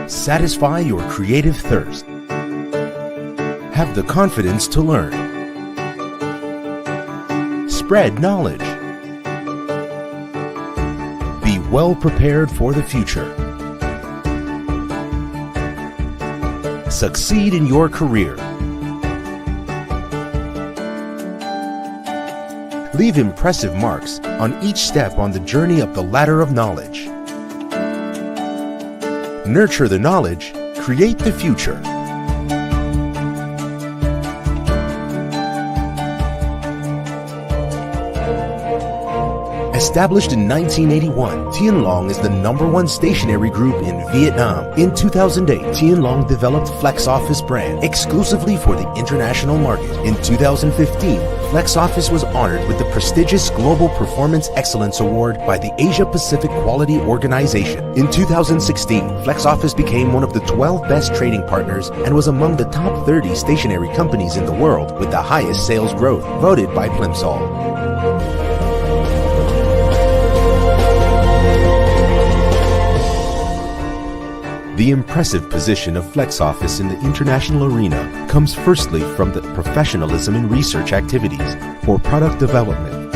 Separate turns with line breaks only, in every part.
Satisfy your creative thirst. Have the confidence to learn. Spread knowledge. Be well prepared for the future. Succeed in your career. Leave impressive marks on each step on the journey up the ladder of knowledge. Nurture the knowledge, create the future. Established in 1981, Tien Long is the #1 stationery group in Vietnam. In 2008, Tien Long developed FlexOffice brand exclusively for the international market. In 2015, FlexOffice was honored with the prestigious Global Performance Excellence Award by the Asia Pacific Quality Organization. In 2016, FlexOffice became one of the 12 best trading partners and was among the top 30 stationery companies in the world with the highest sales growth, voted by Plimsoll. The impressive position of FlexOffice in the international arena comes firstly from the professionalism in research activities for product development.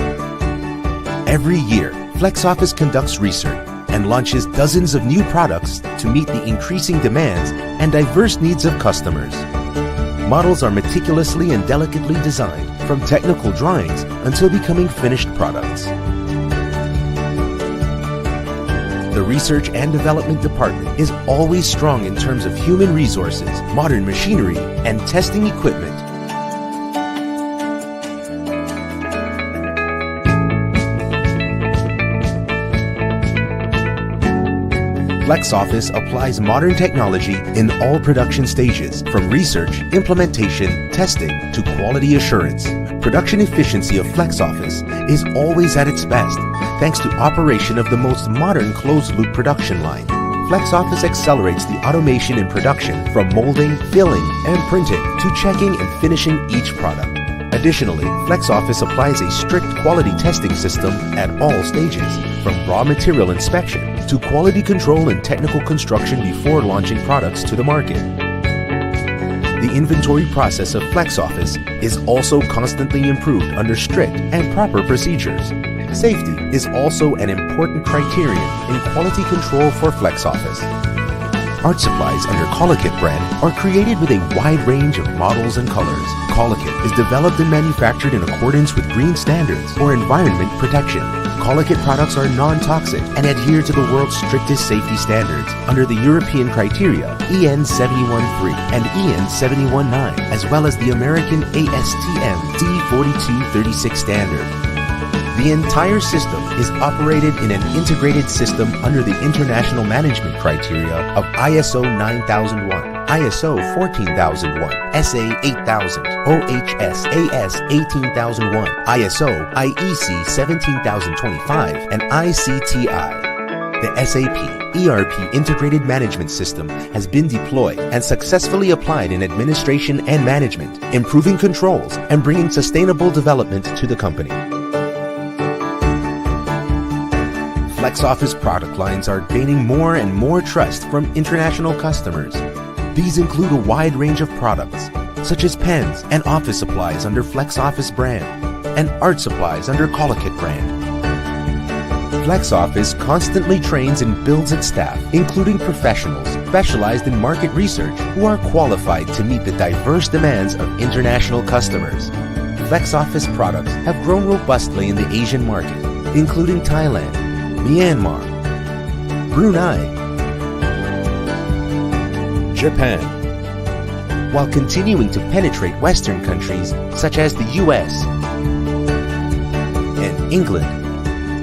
Every year, FlexOffice conducts research and launches dozens of new products to meet the increasing demands and diverse needs of customers. Models are meticulously and delicately designed, from technical drawings until becoming finished products. The research and development department is always strong in terms of human resources, modern machinery, and testing equipment. FlexOffice applies modern technology in all production stages, from research, implementation, testing, to quality assurance. Production efficiency of FlexOffice is always at its best, thanks to operation of the most modern closed-loop production line. FlexOffice accelerates the automation in production from molding, filling, and printing to checking and finishing each product. Additionally, FlexOffice applies a strict quality testing system at all stages, from raw material inspection to quality control and technical construction before launching products to the market. The inventory process of FlexOffice is also constantly improved under strict and proper procedures. Safety is also an important criterion in quality control for FlexOffice. Art supplies under Colokit brand are created with a wide range of models and colors. Colokit is developed and manufactured in accordance with green standards for environment protection. Colokit products are non-toxic and adhere to the world's strictest safety standards under the European criteria EN 713 and EN 719, as well as the American ASTM D4236 standard. The entire system is operated in an integrated system under the international management criteria of ISO 9001, ISO 14001, SA 8000, OHS AS 18001, ISO IEC 17025, and ICTI. The SAP ERP Integrated Management System has been deployed and successfully applied in administration and management, improving controls and bringing sustainable development to the company. FlexOffice product lines are gaining more and more trust from international customers. These include a wide range of products, such as pens and office supplies under FlexOffice brand, and art supplies under Colokit brand. FlexOffice constantly trains and builds its staff, including professionals specialized in market research who are qualified to meet the diverse demands of international customers. FlexOffice products have grown robustly in the Asian market, including Thailand, Myanmar, Brunei, Japan, while continuing to penetrate Western countries such as the US and England.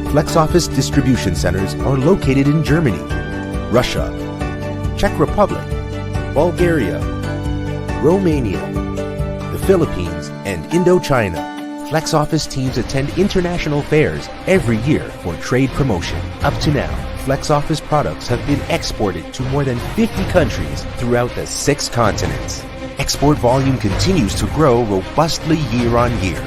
FlexOffice distribution centers are located in Germany, Russia, Czech Republic, Bulgaria, Romania, the Philippines, and Indochina. FlexOffice teams attend international fairs every year for trade promotion. Up to now, FlexOffice products have been exported to more than 50 countries throughout the 6 continents. Export volume continues to grow robustly year on year.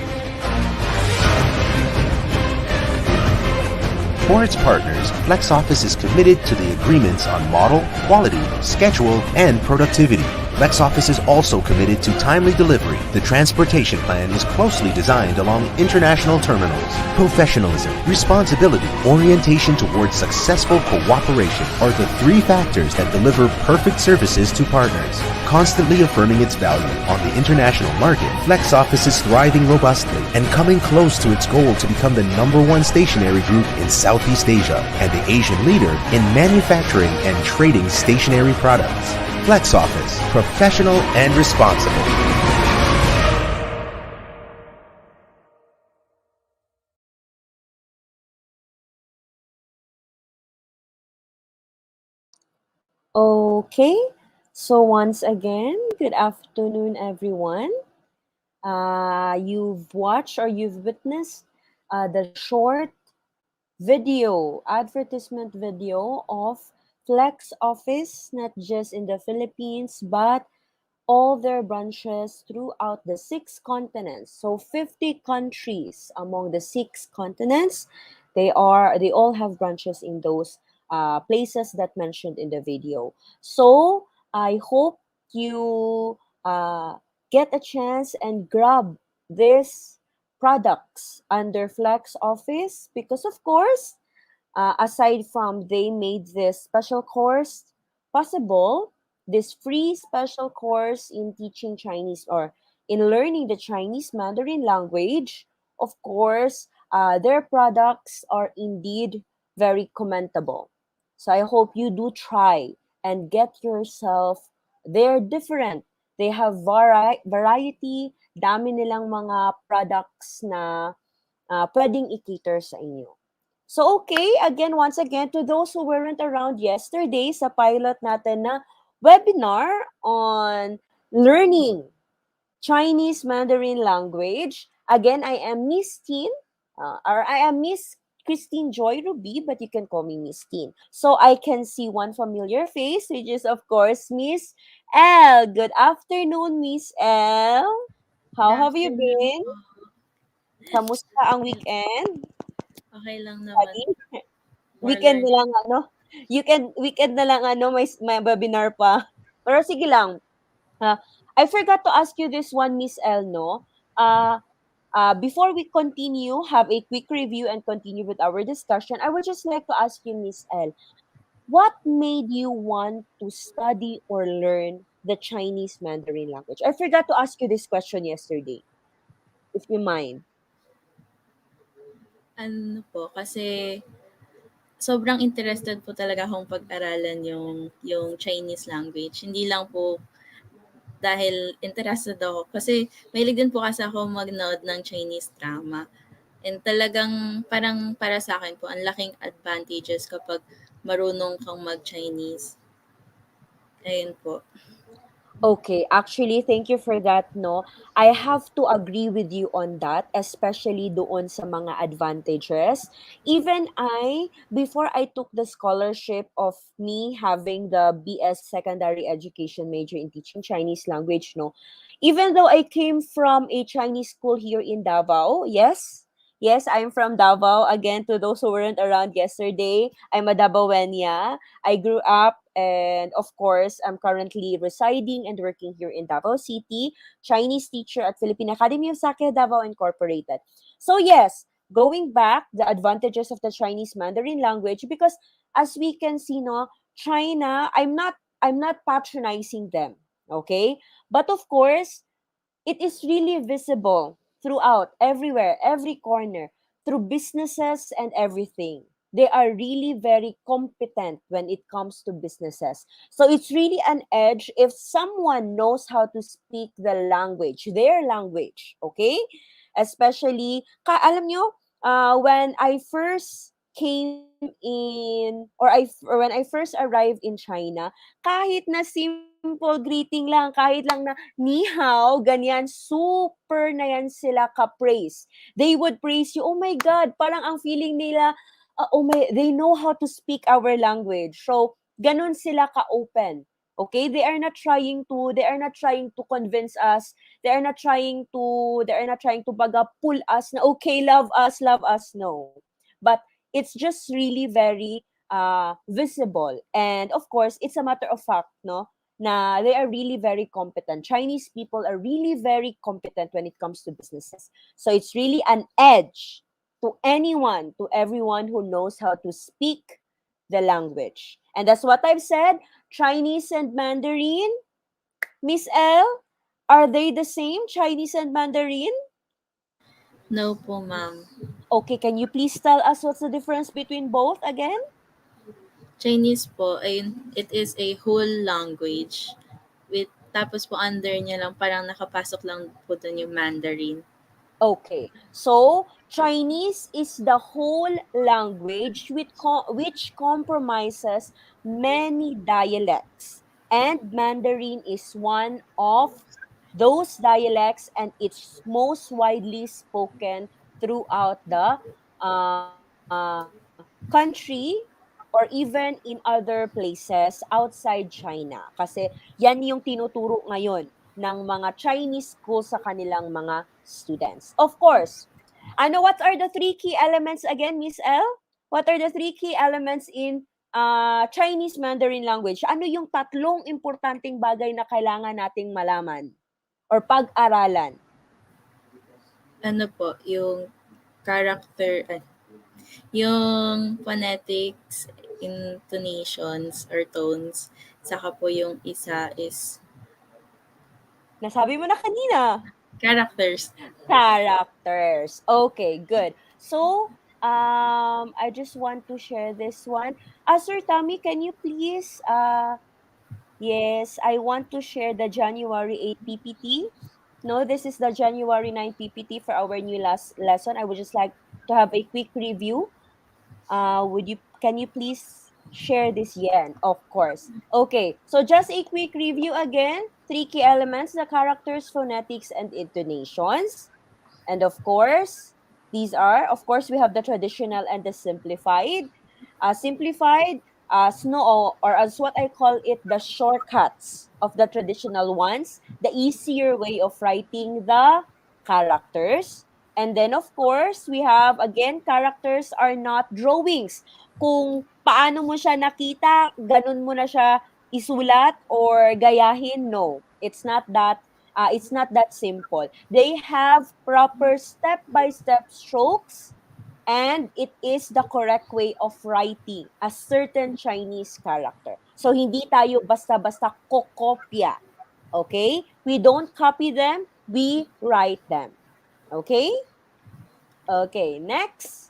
For its partners, FlexOffice is committed to the agreements on model, quality, schedule, and productivity. FlexOffice is also committed to timely delivery. The transportation plan is closely designed along international terminals. Professionalism, responsibility, orientation towards successful cooperation are the three factors that deliver perfect services to partners. Constantly affirming its value on the international market, FlexOffice is thriving robustly and coming close to its goal to become the #1 stationery group in Southeast Asia and the Asian leader in manufacturing and trading stationery products. FlexOffice, professional and responsible.
Okay, so once again, good afternoon, everyone. You've watched or you've witnessed the short video, advertisement video of Flex Office, not just in the Philippines, but all their branches throughout the six continents. So 50 countries among the six continents. They all have branches in those places that mentioned in the video. So I hope you get a chance and grab these products under Flex Office because of course aside from they made this special course possible, this free special course in teaching Chinese or in learning the Chinese Mandarin language, of course, their products are indeed very commendable. So I hope you do try and get yourself. They're different. They have variety, dami nilang mga products na pwedeng i-cater sa inyo. So, okay, again, once again, to those who weren't around yesterday sa pilot natin na webinar on learning Chinese Mandarin language. Again, I am Miss Teen, or I am Miss Christine Joy Ruby, but you can call me Miss Teen. So I can see one familiar face, which is, of course, Miss L. Good afternoon, Miss L.
Good
How have you
afternoon
been?
po.
Kamusta ang
Ayun,
weekend?
okey lang naman
Buddy?
po. More
Weekend na
learning.
lang ano, weekend na lang ano, may webinar pa. Pero sige lang, I forgot to ask you this one, Miss El, no? Before we continue, have a quick review and continue with our discussion, I would just like to ask you, Miss El, what made you want to study or learn the Chinese Mandarin language? I forgot to ask you this question yesterday, if you mind.
Ano po, kasi sobrang interested po talaga akong pag-aralan yung Chinese language. Hindi lang po dahil interested ako kasi mahilig din po kasi ako magnood ng Chinese drama. And talagang parang para sa akin po ang laking advantages kapag marunong kang mag-Chinese. Ayun po.
Okay, actually, thank you for that, no? I have to agree with you on that, especially doon sa mga advantages. Even before I took the scholarship of me having the BS secondary education major in teaching Chinese language, no? Even though I came from a Chinese school here in Davao, yes, I'm from Davao. Again, to those who weren't around yesterday, I'm a Davaoeña. I grew up and of course I'm currently residing and working here in Davao City, Chinese teacher at Philippine Academy of Sake Davao Incorporated. So yes, going back, the advantages of the Chinese Mandarin language because as we can see no, China, I'm not patronizing them, okay? But of course, it is really visible throughout, everywhere, every corner, through businesses and everything. They are really very competent when it comes to businesses. So it's really an edge if someone knows how to speak the language, their language, okay? Especially, alam nyo, when I first came in, or when I first arrived in China, kahit na simple greeting lang, kahit lang na ni hao, ganyan, super na yan sila ka-praise. They would praise you, oh my God, parang ang feeling nila, they know how to speak our language. So, ganun sila ka-open. Okay? They are not trying to convince us. They are not trying to baga pull us na, okay, love us, no. But It's just really very visible. And of course, it's a matter of fact, no, na they are really very competent. Chinese people are really very competent when it comes to businesses. So it's really an edge to anyone, to everyone who knows how to speak the language. And that's what I've said. Chinese and Mandarin, Miss L, are they the same, Chinese and Mandarin?
No po, ma'am.
Okay, can you please tell us what's the difference between both again?
Chinese po ay it is a whole language with tapos po under niya lang parang nakapasok lang po dun yung Mandarin.
Okay, so Chinese is the whole language which compromises many dialects, and Mandarin is one of those dialects, and it's most widely spoken throughout the country or even in other places outside China. Kasi yan yung tinuturo ngayon ng mga Chinese school sa kanilang mga students. Of course, what are the three key elements again, Miss L? What are the three key elements in Chinese Mandarin language? Ano yung tatlong importanteng bagay na kailangan nating malaman or pag-aralan?
Ano po, yung character, yung phonetics, intonations, or tones. Saka po yung isa is
Nasabi mo na kanina.
characters.
Characters. Okay, good. So, I just want to share this one. Sir Tommy, can you please, yes, I want to share the January 8 PPT. No, this is the January 9 PPT for our new last lesson. I would just like to have a quick review. Can you please share this yen? Of course. Okay, so just a quick review again. Three key elements: the characters, phonetics, and intonations. And of course, these are, of course, we have the traditional and the simplified. Simplified, no, or as what I call it, the shortcuts of the traditional ones, the easier way of writing the characters. And then, of course, we have, again, characters are not drawings. Kung paano mo siya nakita, ganun mo na siya isulat or gayahin, no. It's not that simple. They have proper step-by-step strokes, and it is the correct way of writing a certain Chinese character. So hindi tayo basta-basta kokopya. Okay? We don't copy them, we write them. Okay? Okay, next.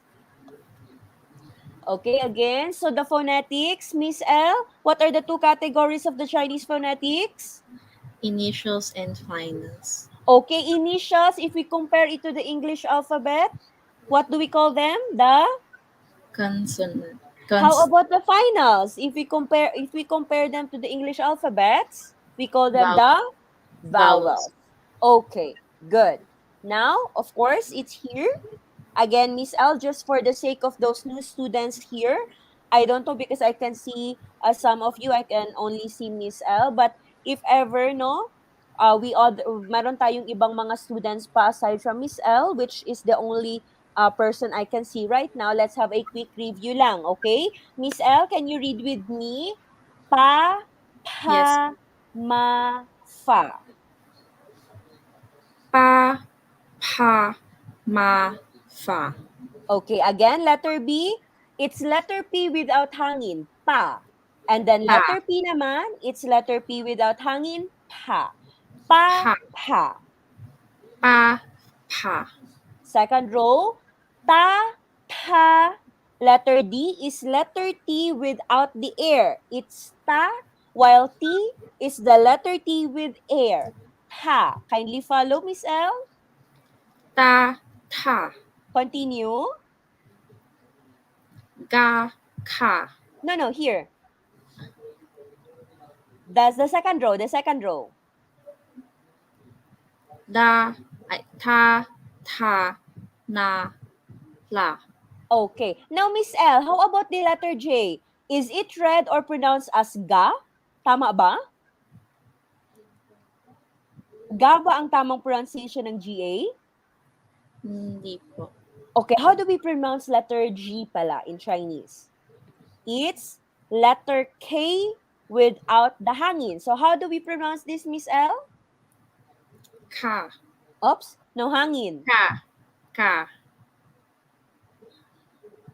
Okay, again. So the phonetics, Miss L, what are the two categories of the Chinese phonetics?
Initials and finals.
Okay, initials, if we compare it to the English alphabet, what do we call them? The
Consonant.
How about the finals? If we compare them to the English alphabets, we call them
Vowel,
the
vowels.
vowels. Okay, good. Now, of course, it's here. Again, Miss L, just for the sake of those new students here, I don't know because I can see some of you, I can only see Miss L, but if ever, no, meron tayong ibang mga students pa aside from Miss L, which is the only person I can see right now. Let's have a quick review lang, okay? Miss L, can you read with me? Pa,
Yes.
pa, ma, fa.
Pa, pa, ma, fa.
Okay, again, letter B, it's letter P without hangin, pa. And then
Pa,
letter P naman, it's letter P without hangin, pa. Pa,
pa,
pa.
pa, pa.
Second row, ta, ta. Letter D is letter T without the air. It's ta, while T is the letter T with air. Ta. Kindly follow, Miss L.
Ta, ta.
Continue.
Ga, ka.
No, no, here. That's the second row, the second row.
Da, ay, ta, ta, na, la.
Okay. Now, Miss L, how about the letter J? Is it read or pronounced as ga? Tama ba? Ga ba ang tamang pronunciation ng GA?
Hindi po.
Okay, how do we pronounce letter G pala in Chinese? It's letter K without the hangin. So how do we pronounce this, Miss L?
Ka.
Oops, no hangin.
Ka. Ka.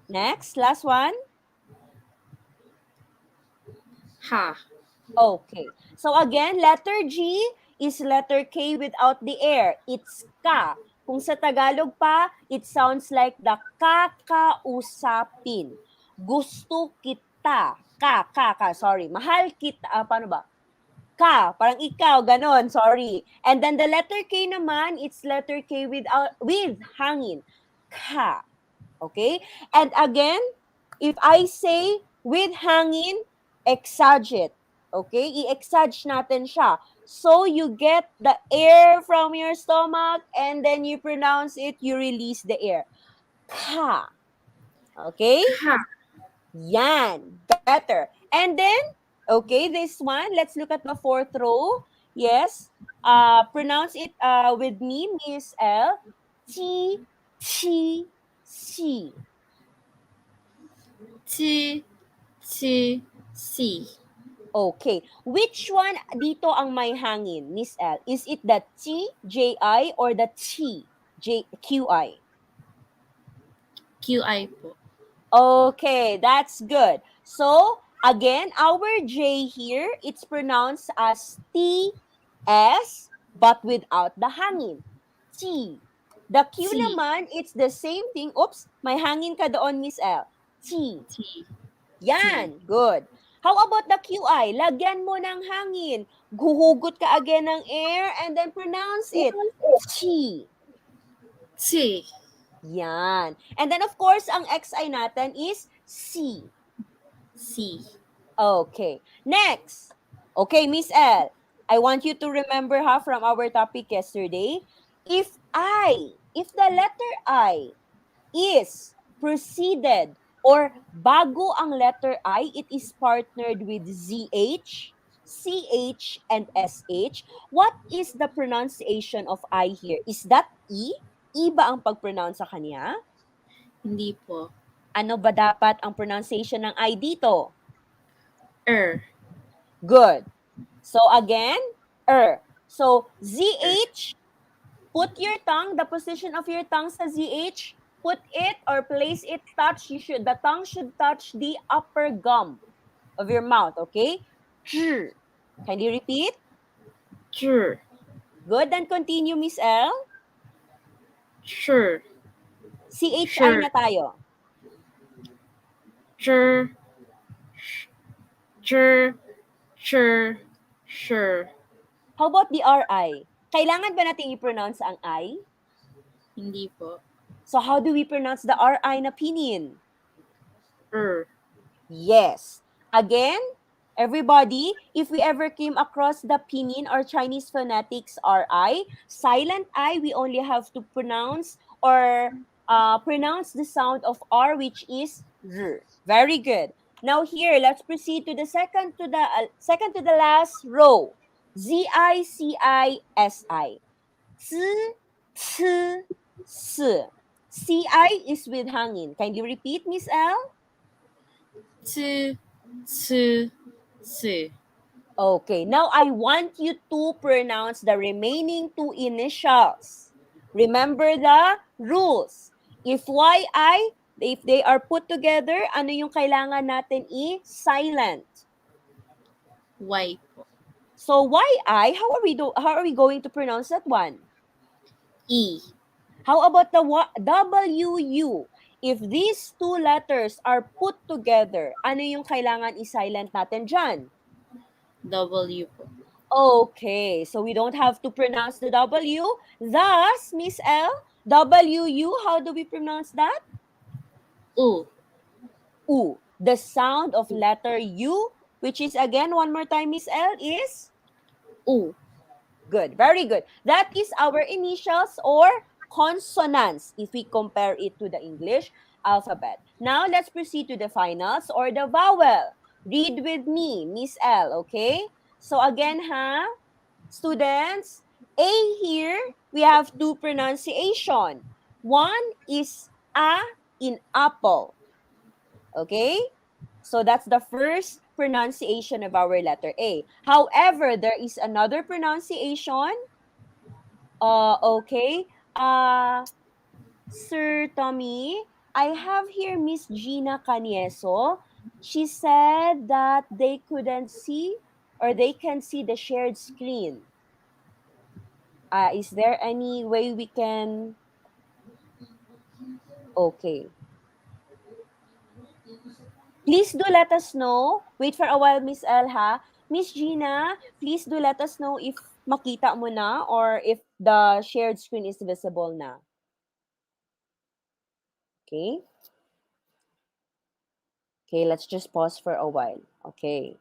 Next, last one.
Ha.
Okay. So again, letter G is letter K without the air. It's ka. Kung sa Tagalog pa, it sounds like the kakausapin. Gusto kita. Sorry. Mahal kita. Paano ba? Ka, parang ikaw, ganon, sorry. And then the letter K naman, it's letter K with hangin. Ka. Okay? And again, if I say with hangin, exaggerate. Okay? I-exage natin siya. So you get the air from your stomach and then you pronounce it, you release the air. Ka. Okay?
Ka.
Yan. Better. And then, okay, this one, let's look at the fourth row. Yes. Pronounce it with me, Miss L. Chi, chi, si.
Chi. Chi. Si.
Okay. Which one dito ang may hangin, Miss L? Is it the T, J-I, or the T, Q-I?
QI po.
Okay, that's good. So, again, our J here, it's pronounced as T-S, but without the hangin. T. The Q
Ti.
naman, it's the same thing. Oops, may hangin ka doon, Miss L. T.
Ti. Ti.
Yan, good. How about the QI? Lagyan mo ng hangin. Guhugot ka again ng air and then pronounce it. Chi.
Ti.
Yan. And then of course, ang XI natin is C.
Si.
Okay. Next. Okay, Miss L. I want you to remember from our topic yesterday, if the letter I is preceded or bago ang letter I, it is partnered with ZH, CH, and SH. What is the pronunciation of I here? Is that E? E ba ang pag-pronounce sa kanya?
Hindi po.
Ano ba dapat ang pronunciation ng I dito? Good. So again, So ZH, put your tongue, the position of your tongue sa ZH, put it or place it, the tongue should touch the upper gum of your mouth, okay? Can you repeat?
Sure.
Good, then continue, Miss L.
Sure.
CHI na tayo.
Sure. Sure. Sure. Sure.
How about the RI? Kailangan ba natin i-pronounce ang I?
Hindi po.
So how do we pronounce the RI na pinyin? Yes. Again, everybody, if we ever came across the pinyin or Chinese phonetics RI, silent I, we only have to pronounce or pronounce the sound of R, which is R. Very good. Now here, let's proceed to the second to the last row. ZICISI. CI is with hangin. Can you repeat, Miss L?
Ci.
Okay, now I want you to pronounce the remaining two initials. Remember the rules. If they are put together, ano yung kailangan natin i-silent?
Y po.
So YI, how are we going to pronounce that one?
E.
How about the WU? If these two letters are put together, ano yung kailangan i-silent natin dyan?
W po.
Okay, so we don't have to pronounce the W. Thus, Miss L, WU, how do we pronounce that?
U.
U. The sound of letter U, which is again, one more time, Miss L, is?
U.
Good, very good. That is our initials or consonants if we compare it to the English alphabet. Now, let's proceed to the finals or the vowel. Read with me, Miss L, okay? So again, students, A here, we have two pronunciation. One is A in apple. Okay? So that's the first pronunciation of our letter A. However, there is another pronunciation. Okay. Sir Tommy, I have here Miss Gina Canieso. She said that they couldn't see or they can see the shared screen. Is there any way we can? Okay. Please do let us know. Wait for a while, Miss Elha. Miss Gina, please do let us know if makita mo na or if the shared screen is visible na. Okay? Okay, let's just pause for a while. Okay.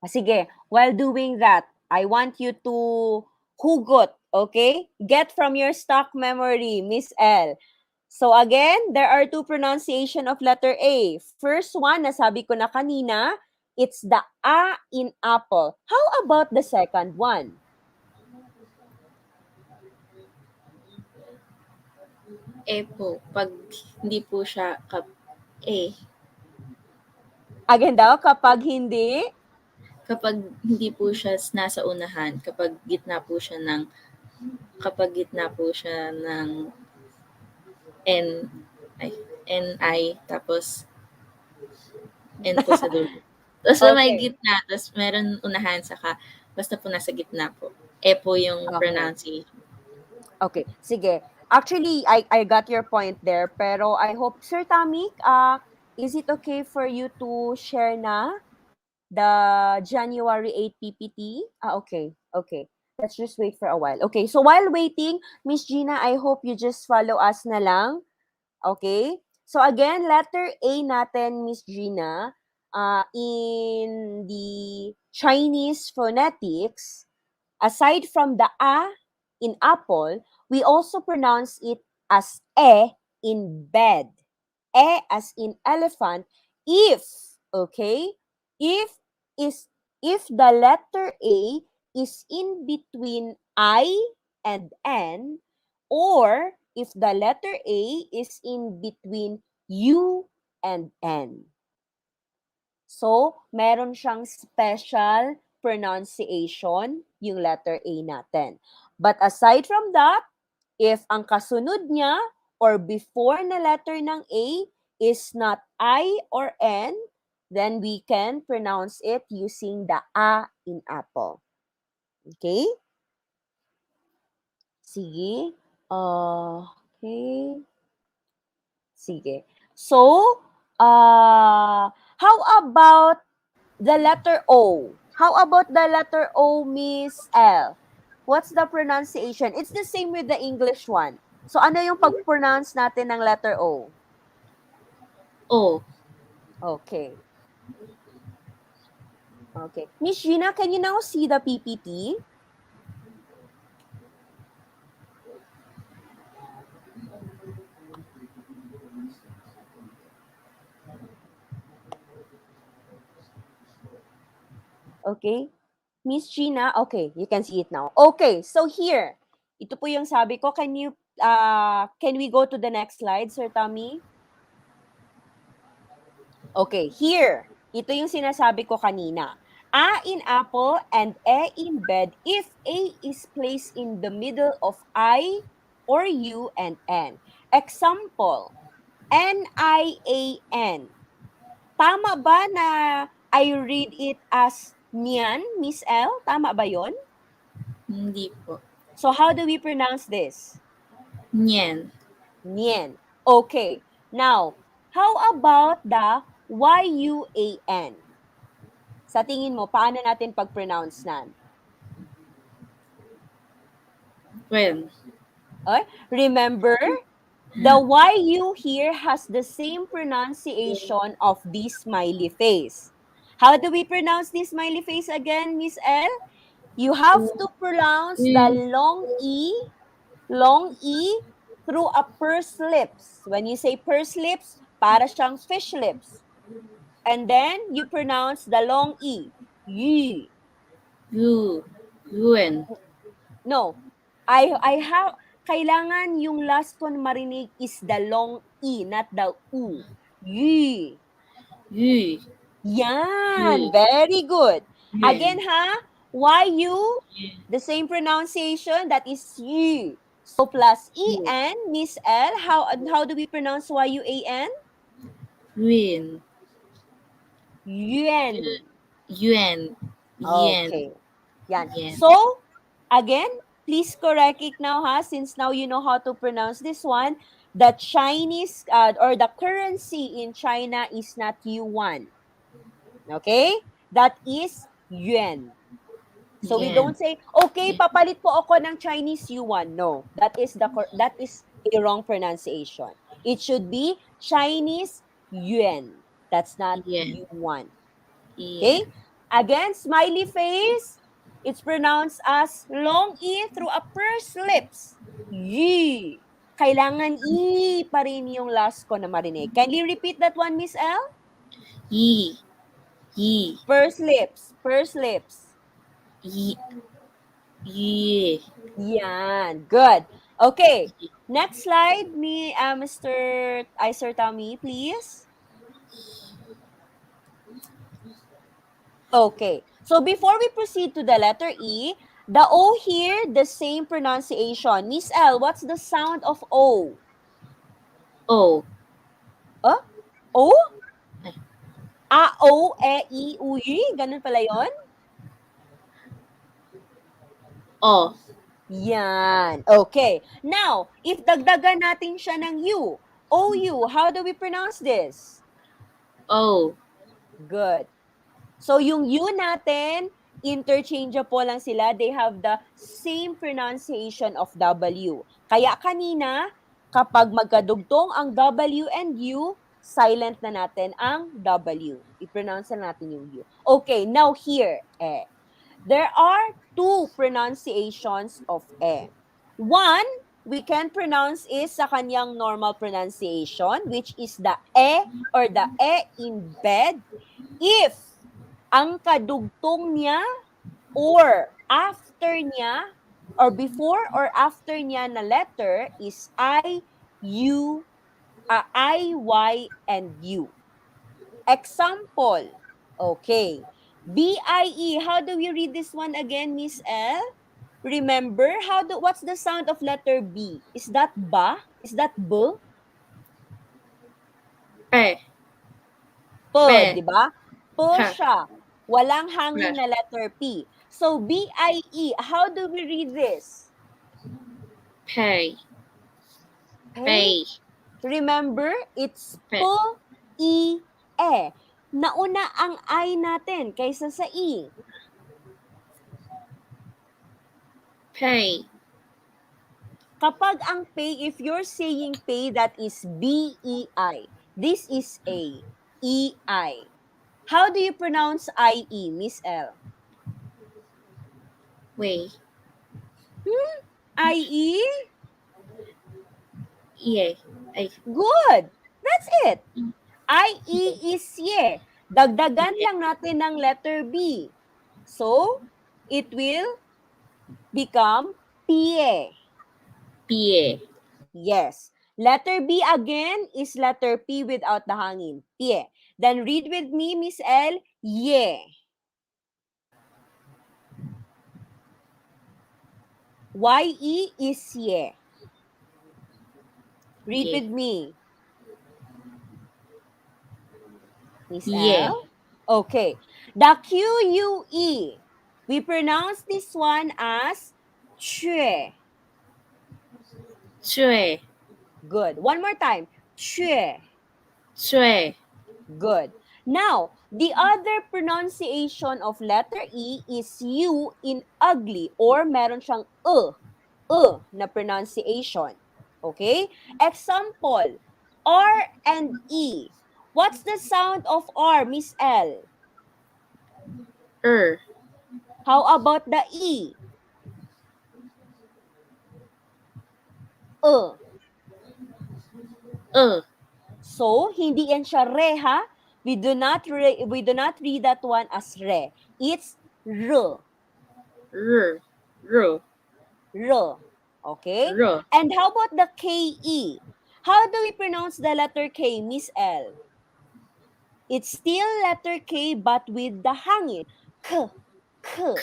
Sige, while doing that, I want you to hugot, okay? Get from your stock memory, Miss L. So again, there are two pronunciation of letter A. First one, nasabi ko na kanina, it's the A in apple. How about the second one?
po, pag hindi po siya eh,
Again daw, kapag hindi,
kapag hindi po siya nasa unahan, kapag gitna po siya ng N, ay, NI, tapos N po sa dulo. Tapos may
okay,
gitna, tapos meron unahan, saka basta po nasa gitna po. Po yung
okay.
pronunciation.
Okay, sige. Actually, I got your point there, pero I hope, Sir Tamik, is it okay for you to share na the January 8 PPT? Okay, okay. Let's just wait for a while. Okay, so while waiting, Miss Gina, I hope you just follow us na lang. Okay? So again, letter A natin, Miss Gina, in the Chinese phonetics, aside from the A in apple, we also pronounce it as in bed. As in elephant, if, okay? If is if the letter A is in between I and N, or if the letter A is in between U and N. So, meron siyang special pronunciation, yung letter A natin. But aside from that, if ang kasunod niya or before na letter ng A is not I or N, then we can pronounce it using the A in apple. Okay? Sige. Okay. Sige. So, how about the letter O? How about the letter O, Miss L? What's the pronunciation? It's the same with the English one. So, ano yung pag-pronounce natin ng letter O?
O,
Okay. Okay. Miss Gina, can you now see the PPT? Okay. Miss Gina, okay, you can see it now. Okay, so here, ito po yung sabi ko. Can we go to the next slide, Sir Tommy? Okay, here. Ito yung sinasabi ko kanina. A in apple and E in bed if A is placed in the middle of I or U and N. Example, Nian. Tama ba na I read it as niyan, Miss L? Tama ba yon?
hindi po.
So how do we pronounce this?
Nyen,
Niyan. Okay. Now, how about the Y-U-A-N? Sa tingin mo, paano natin pag-pronounce nan?
when,
Remember, the YU here has the same pronunciation of this smiley face. How do we pronounce this smiley face again, Miss L? You have to pronounce the long E through a pursed lips. When you say pursed lips, para siyang fish lips. And then you pronounce the long E. Yi.
you, yuen,
No. I have kailangan yung last ko na marinig is the long E, not the U. Yi.
유,
Yan,
유,
very good. Again
유,
ha, Y-U, the same pronunciation, that is you. So plus
유,
E-N, Miss L, how do we pronounce Y-U-A-N?
윈,
Yuan.
yuan, yen,
Okay. Yan.
yen,
So, again, please correct it now ha, since now you know how to pronounce this one. The Chinese or the currency in China is not yuan. Okay? That is yuan. So we
yen,
don't say, okay, papalit po ako ng Chinese yuan. No, that is a wrong pronunciation. It should be Chinese yuan. That's not
yen,
yuan. Okay?
yen,
Again, smiley face. It's pronounced as long E through a pursed lips. Yi. Kailangan E pa rin yung last ko na marinig. Kindly repeat that one, Miss L?
이, 이,
Pursed lips. Pursed lips.
이, 이,
Yan. Good. Okay. Next slide, Mr. Iser Tommy, please. Okay. So before we proceed to the letter E, the O here, the same pronunciation. Miss L, what's the sound of O?
오,
Huh? O?
ay,
A, O, E, I, U, Y? Ganun pala yon?
어,
Yan. Okay. Now, if dagdagan natin siya ng U, O-U, how do we pronounce this?
오,
Good. So, yung U natin, interchangeable lang sila. They have the same pronunciation of W. Kaya kanina, kapag magkadugtong ang W and U, silent na natin ang W. I-pronounce na natin yung U. Okay, now here, there are two pronunciations of One, we can pronounce is sa kanyang normal pronunciation, which is the or the in bed. If ang kadugtong niya or after niya or before or after niya na letter is I, Y, and U. Example. Okay. B-I-E. How do we read this one again, Miss L? Remember, what's the sound of letter B? Is that ba? Is that b?
빼,
P,
빼,
di ba? P
파,
siya. Walang
파,
hangin na letter P. So, B-I-E, how do we read this?
페이,
Okay?
페이,
Remember, it's
페,
P-I-E. Nauna ang I natin kaysa sa E.
페이,
Kapag ang pay, if you're saying pay, that is B-E-I. This is A. E-I. How do you pronounce I-E, Miss L?
웨이,
I-E?
예, 아이,
Good. That's it. I-E is ye. Dagdagan lang natin ng letter B. So, it will become pie.
삐에,
Yes. Letter B again is letter P without the hangin. Pie. Then read with me, Miss L. Ye. Y-E is ye. Read
예,
with me, Miss
예,
L. Okay. The Q-U-E. We pronounce this one as chue.
쇠,
Good. One more time. Chue.
쇠,
Good. Now, the other pronunciation of letter E is U in ugly or meron siyang na pronunciation. Okay? Example, R and E. What's the sound of R, Miss L?
을,
How about the E? Uh.
으,
So, hindi yan siya re, ha? We do not read that one as re. It's r.
르, 르,
R. Okay?
R.
And how about the KE? How do we pronounce the letter K, Miss L? It's still letter K but with the hangin. K, K.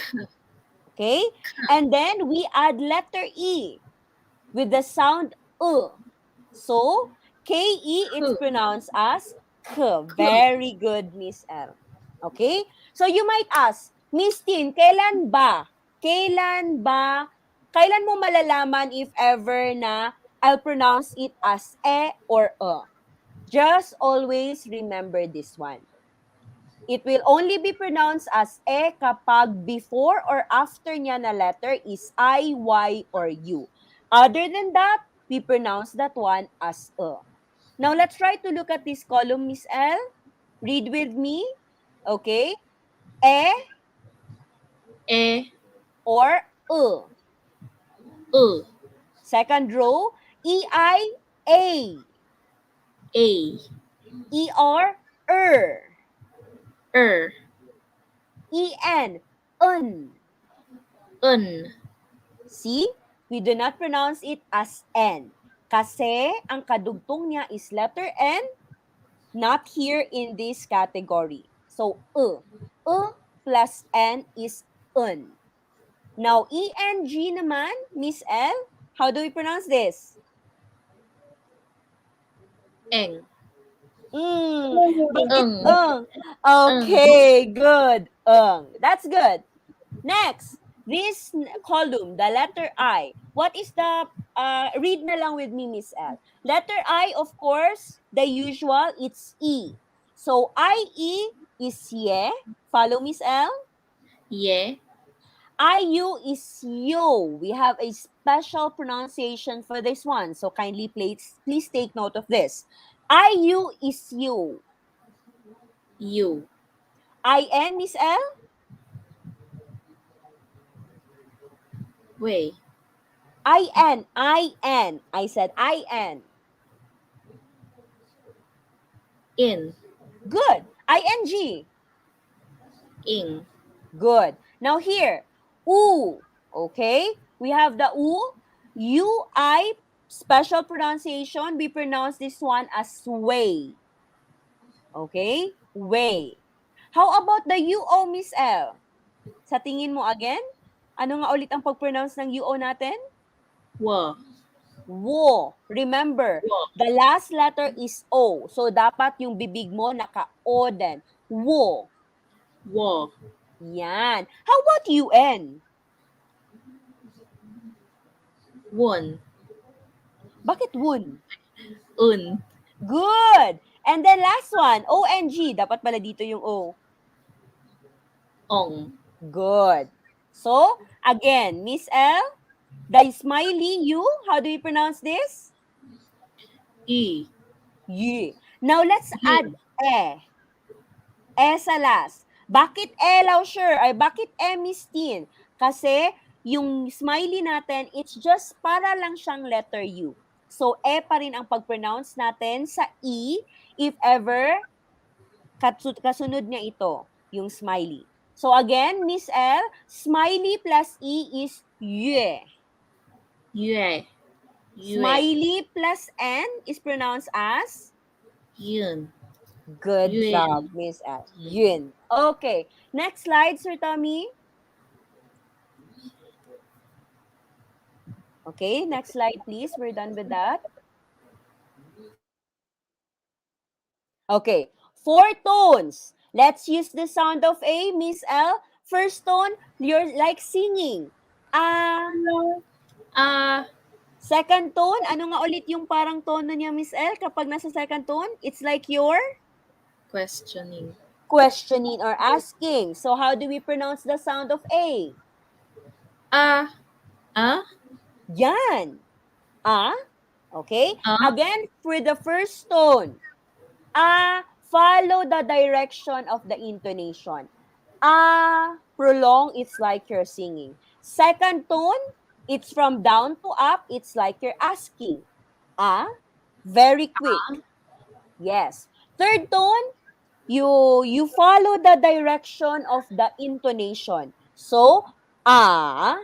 Okay? And then we add letter E with the sound So, KE, it's
K.
pronounced as K.
K.
Very good, Miss L. Okay? So, you might ask, Miss Tin, kailan ba? Kailan mo malalaman if ever na I'll pronounce it as or Just always remember this one. It will only be pronounced as kapag before or after niya na letter is I, Y, or U. Other than that, we pronounce that one as Now, let's try to look at this column, Miss L. Read with me. Okay? E
E.
or
U.
Second row, E-I, A.
A.
E-R,
Er.
E-N, Un.
Un.
See? We do not pronounce it as N. Kasi ang kadugtong niya is letter N, not here in this category. So, plus N is Un. Now, E-N-G naman, Miss L, how do we pronounce this?
Eng.
Bakit
Eng. Eng.
Okay, good. That's good. Next, this column, the letter I. What is the, read na lang with me, Miss L. Letter I, of course, the usual, it's E. So, I-E is ye. Follow, Miss L.
Ye.
I-U is yo. We have a special pronunciation for this one. So, kindly please take note of this. I-U is you.
U.
I-N, Miss L?
Way.
I-N, I-N. I said I-N.
In.
Good. I-N-G.
Ing.
Good. Now here, oo. Okay? We have the oo. U-I, special pronunciation. We pronounce this one as way. Okay? Way. How about the U-O, Miss L? Sa tingin mo again? Ano nga ulit ang pag-pronounce ng U-O natin?
Wa.
Wo. Remember,
Wa.
the last letter is O. So, dapat yung bibig mo naka-O din. Wo.
Wa.
Yan. How about UN?
Won.
Bakit wun?
Un.
Good. And then last one, ONG. Dapat pala dito yung O.
Ong.
Good. So, again, Miss L, the smiley U, how do you pronounce this?
E.
Ye. Now, let's
Ye.
add E. E sa last. Bakit E, Lausher? Ay, bakit E, Miss Tin? Kasi, yung smiley natin, it's just para lang siyang letter U. So, E pa rin ang pag-pronounce natin sa E if ever kasunod niya ito, yung smiley. So, again, Miss L, smiley plus E is yue.
Yue. Yue.
Smiley plus N is pronounced as?
Yun.
Good job,
Yun.
Miss L. Yun. Okay. Next slide, Sir Tommy. Okay, next slide, please. We're done with that. Okay. 4 tones. Let's use the sound of A, Miss L. First tone, you're like singing.
Ah.
Second tone, ano nga ulit yung parang tono niya, Miss L, kapag nasa second tone? It's like you're
Questioning.
questioning or asking. So, how do we pronounce the sound of A?
Ah. Ah.
Yan. Okay?
Ah.
Again, for the first tone, follow the direction of the intonation. Prolong, it's like you're singing. Second tone, it's from down to up, it's like you're asking. Very quick. Yes. Third tone, you follow the direction of the intonation. So,
Ah.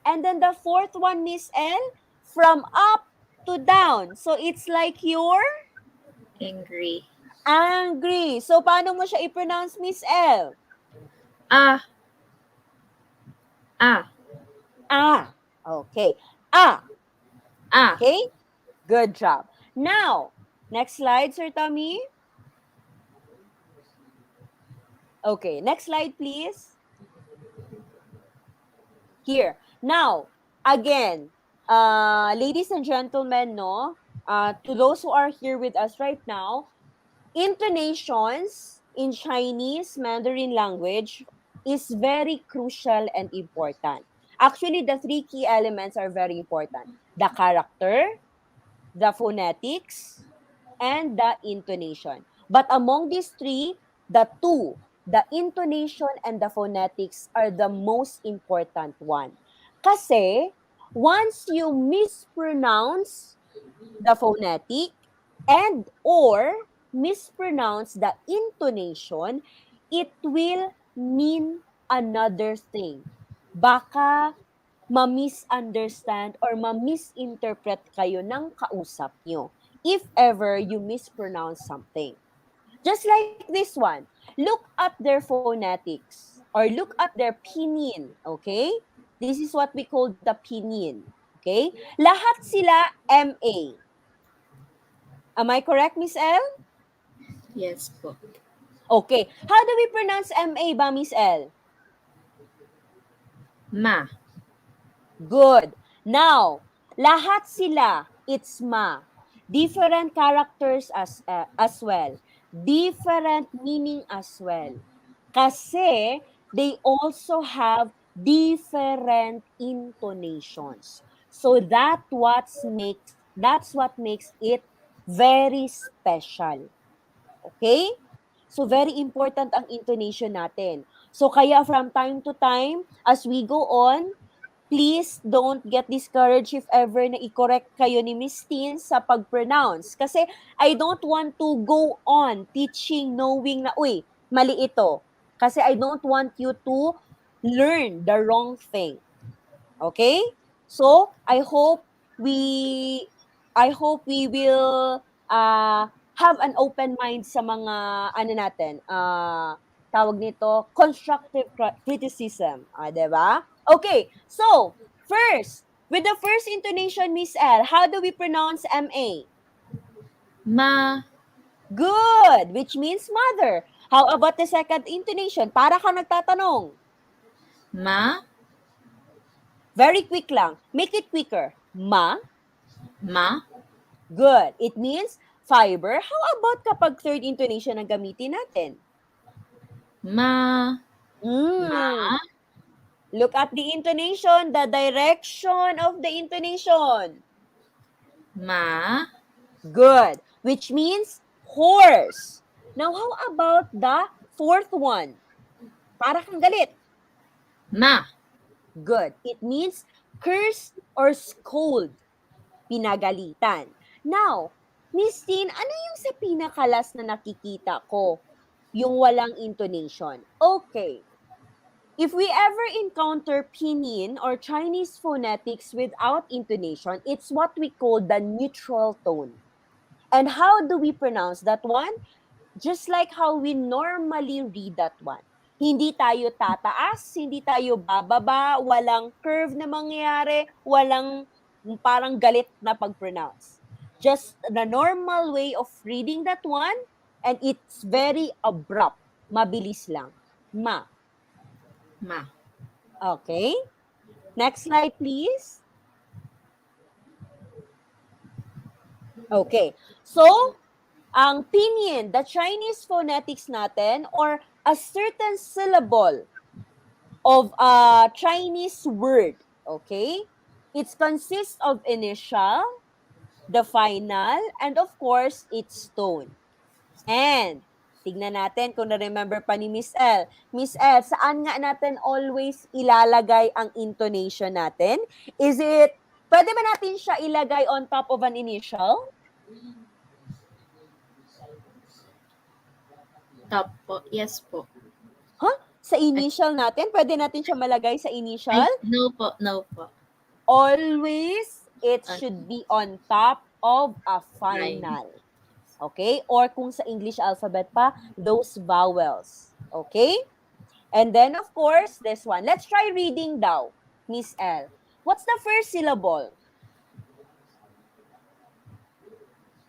And then the fourth one, Miss L, from up to down. So it's like you're
Angry.
angry. So paano mo siya i-pronounce, Miss L?
Ah. Ah.
Ah. Okay. Ah.
Ah.
Okay? Good job. Now, next slide, Sir Tommy. Okay, next slide, please. Here. Now, again, ladies and gentlemen, no, to those who are here with us right now, intonations in Chinese Mandarin language is very crucial and important. Actually, the three key elements are very important. The character, the phonetics, and the intonation. But among these three, the two, the intonation and the phonetics are the most important one. Kasi once you mispronounce the phonetic and or mispronounce the intonation, it will mean another thing. Baka ma-misunderstand or ma-misinterpret kayo ng kausap nyo if ever you mispronounce something. Just like this one, look at their phonetics or look at their pinyin, okay? This is what we call the pinyin, okay? Lahat sila MA. Am I correct, Miss L?
Yes po.
Okay. How do we pronounce MA ba, Miss L?
Ma.
Good. Now, lahat sila, it's ma. Different characters as well. Different meaning as well. Kasi they also have different intonations. So that's what makes it very special. Okay? So very important ang intonation natin. So kaya from time to time, as we go on, please don't get discouraged if ever na i-correct kayo ni Miss Tin sa pag-pronounce. Kasi I don't want to go on teaching knowing na, uy, mali ito. Kasi I don't want you to learn the wrong thing. Okay? So, we I hope we will have an open mind sa mga ano natin, tawag nito, constructive criticism, 'di ba? Okay. So, first, with the first intonation, Miss L, how do we pronounce MA?
Ma.
Good, which means mother. How about the second intonation? Para kang nagtatanong.
Ma.
Very quick lang. Make it quicker. Ma.
Ma.
Good. It means fiber. How about kapag third intonation ang gamitin natin?
Ma.
Mm.
Ma.
Look at the intonation, the direction of the intonation.
Ma.
Good. Which means horse. Now, how about the fourth one? Para kang galit.
Ma.
Good. It means curse or scold. Pinagalitan. Now, Miss Tin, ano yung sa pinakalas na nakikita ko? Yung walang intonation. Okay. If we ever encounter pinyin or Chinese phonetics without intonation, it's what we call the neutral tone. And how do we pronounce that one? Just like how we normally read that one. Hindi tayo tataas, hindi tayo bababa, walang curve na mangyayari, walang parang galit na pag-pronounce. Just the normal way of reading that one, and it's very abrupt. Mabilis lang. Ma.
Ma.
Okay? Next slide, please. Okay. So, ang pinyin, the Chinese phonetics natin, or a certain syllable of a Chinese word, okay? It consists of initial, the final, and of course, its tone. And, tignan natin kung na-remember pa ni Miss L. Miss L, saan nga natin always ilalagay ang intonation natin? Pwede ba natin siya ilagay on top of an initial?
Top po. Yes po.
Huh? Sa initial natin? Pwede natin siya malagay sa
Ay,
initial?
no po. No po.
Always, it
On
should be on top of a
line.
final. Okay? Or kung sa English alphabet pa, those vowels. Okay? And then, of course, this one. Let's try reading daw, Miss L. What's the first syllable?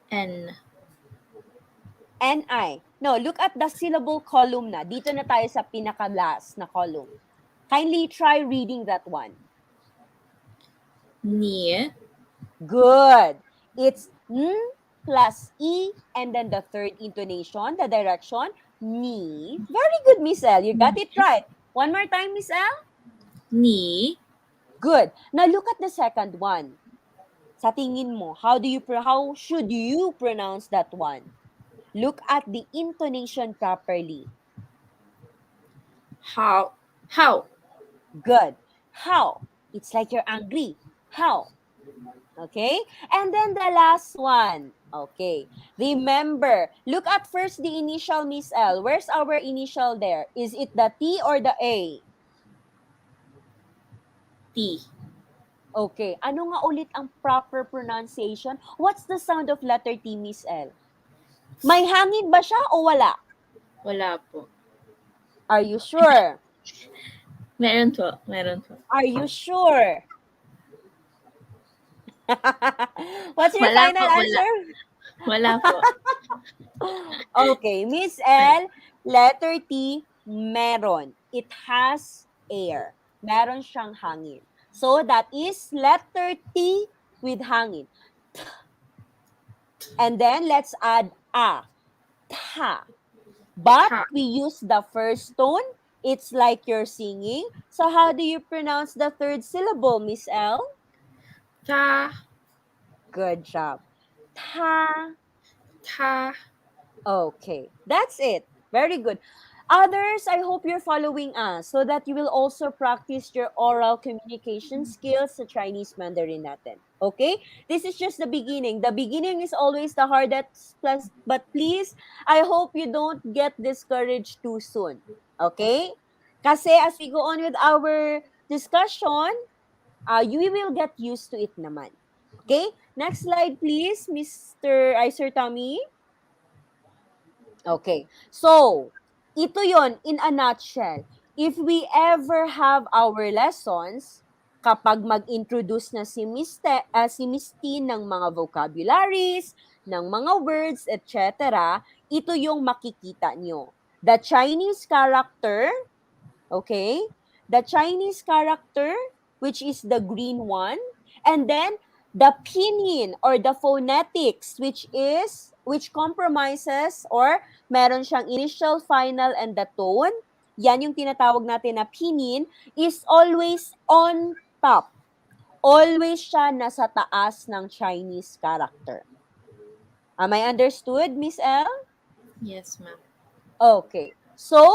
N.
N-I. No, look at the syllable column na. Dito na tayo sa pinaka-last na column. Kindly try reading that one.
Ni.
Good. It's N plus E and then the third intonation, the direction, ni. Very good, Miss L. You got it right. One more time, Miss L.
Ni.
Good. Now look at the second one. Sa tingin mo, how should you pronounce that one? Look at the intonation properly.
How. How.
Good. How? It's like you're angry. How? Okay? And then the last one. Okay. Remember, look at first the initial, Miss L. Where's our initial there? Is it the T or the A?
T.
Okay. Ano nga ulit ang proper pronunciation? What's the sound of letter T, Miss L? May hangin ba siya o wala?
Wala po.
Are you sure?
Meron po. Meron po.
Are you sure? What's your
Wala
final
po. Wala.
answer?
Wala po.
Okay, Miss L, letter T, meron. It has air. Meron siyang hangin. So, that is letter T with hangin. And then, let's add a. Ta. But,
Ta.
we use the first tone. It's like you're singing. So, how do you pronounce the third syllable, Miss L?
Ta.
Good job. Ta.
Ta.
Okay, that's it. Very good. Others, I hope you're following us so that you will also practice your oral communication skills sa Chinese Mandarin natin. Okay? This is just the beginning. The beginning is always the hardest, plus, but please, I hope you don't get discouraged too soon. Okay? Kasi as we go on with our discussion, you will get used to it naman. Okay? Next slide, please, Sir Tommy. Okay. So, ito yon in a nutshell. If we ever have our lessons, kapag mag-introduce na si Miss T ng mga vocabularies, ng mga words, etc., ito yung makikita nyo. The Chinese character, okay? The Chinese character, which is the green one, and then the pinyin or the phonetics, which compromises or meron siyang initial, final, and the tone. Yan yung tinatawag natin na pinyin, is always on top. Always siya nasa taas ng Chinese character. Am I understood, Miss L?
Yes, ma'am.
Okay. So,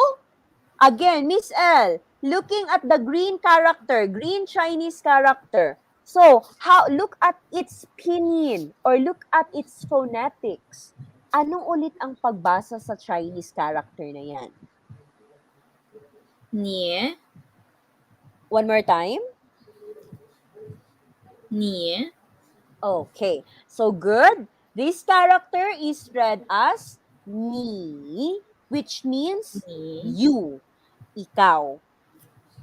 again, Miss L, looking at the green character, green Chinese character. So, look at its pinyin or look at its phonetics. Anong ulit ang pagbasa sa Chinese character na yan?
Ni.
One more time.
Ni.
Okay. So, good. This character is read as ni, which means
Ni.
you, ikaw.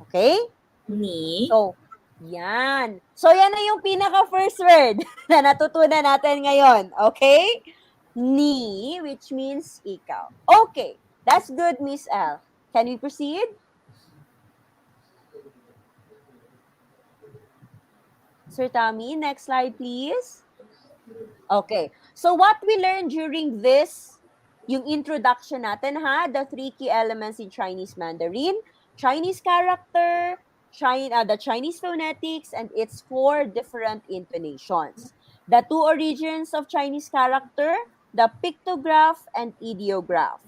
Okay?
Ni.
So, yan. So, yan na yung pinaka-first word na natutunan natin ngayon. Okay? Ni, which means ikaw. Okay. That's good, Miss L. Can we proceed? Sir Tommy, next slide, please. Okay. So, what we learned during this, yung introduction natin, the 3 key elements in Chinese Mandarin, Chinese character, the Chinese phonetics, and its 4 different intonations. The 2 origins of Chinese character, the pictograph and ideograph.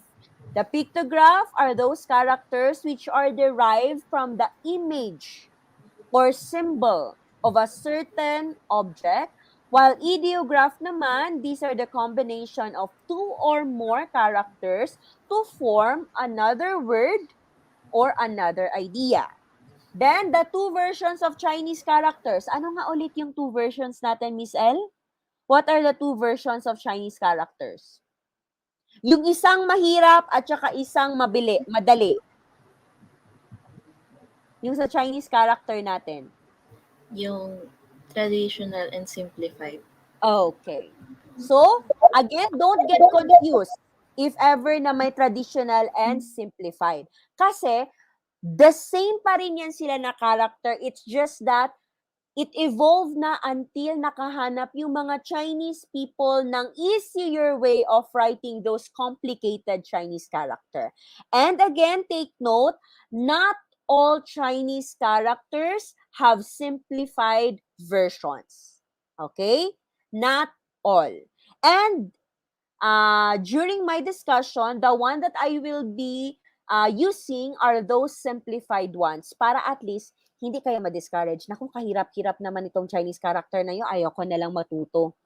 The pictograph are those characters which are derived from the image or symbol of a certain object, while ideograph naman, these are the combination of 2 or more characters to form another word or another idea. Then, the two versions of Chinese characters. Ano nga ulit yung two versions natin, Miss L? What are the two versions of Chinese characters? Yung isang mahirap at saka isang madali. Yung sa Chinese character natin.
Yung traditional and simplified.
Okay. So, again, don't get confused if ever na may traditional and simplified. Kasi, the same pa rin yan sila na character. It's just that it evolved na until nakahanap yung mga Chinese people ng easier way of writing those complicated Chinese character. And again, take note, not all Chinese characters have simplified versions. Okay? Not all. And during my discussion, the one that I will be using are those simplified ones para at least hindi kayo ma-discourage. Naku, kahirap-hirap naman itong Chinese character na yun. Ayoko na lang matuto.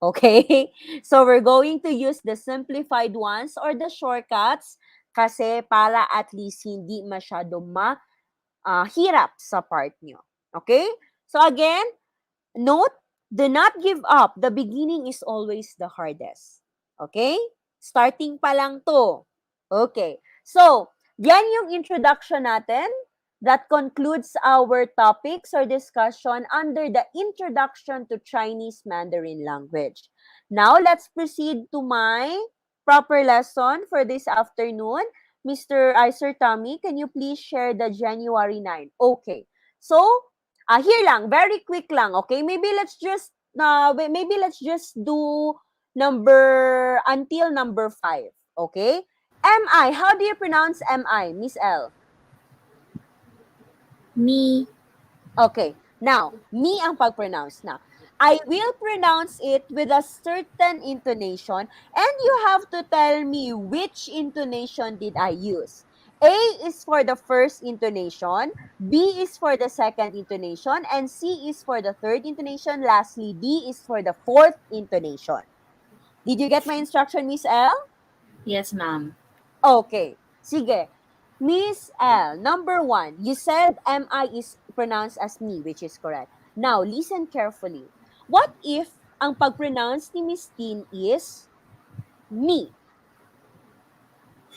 Okay? So, we're going to use the simplified ones or the shortcuts kasi para at least hindi masyado hirap sa part nyo. Okay? So, again, note, do not give up. The beginning is always the hardest. Okay? Starting pa lang to. Okay. So, yan yung introduction natin. That concludes our topics or discussion under the Introduction to Chinese Mandarin Language. Now, let's proceed to my proper lesson for this afternoon. Sir Tommy, can you please share the January 9? Okay. So, here lang, very quick lang, okay? Maybe let's just do until number 5, okay? MI, how do you pronounce MI, Miss L?
Me,
Okay. Now, me ang pag-pronounce na. I will pronounce it with a certain intonation and you have to tell me which intonation did I use. A is for the first intonation, B is for the second intonation, and C is for the third intonation. Lastly, D is for the fourth intonation. Did you get my instruction, Miss L?
yes ma'am.
Okay. Sige. Miss L, number 1, you said MI is pronounced as me, which is correct. Now, listen carefully. What if ang pag-pronounce ni Miss Tin is me?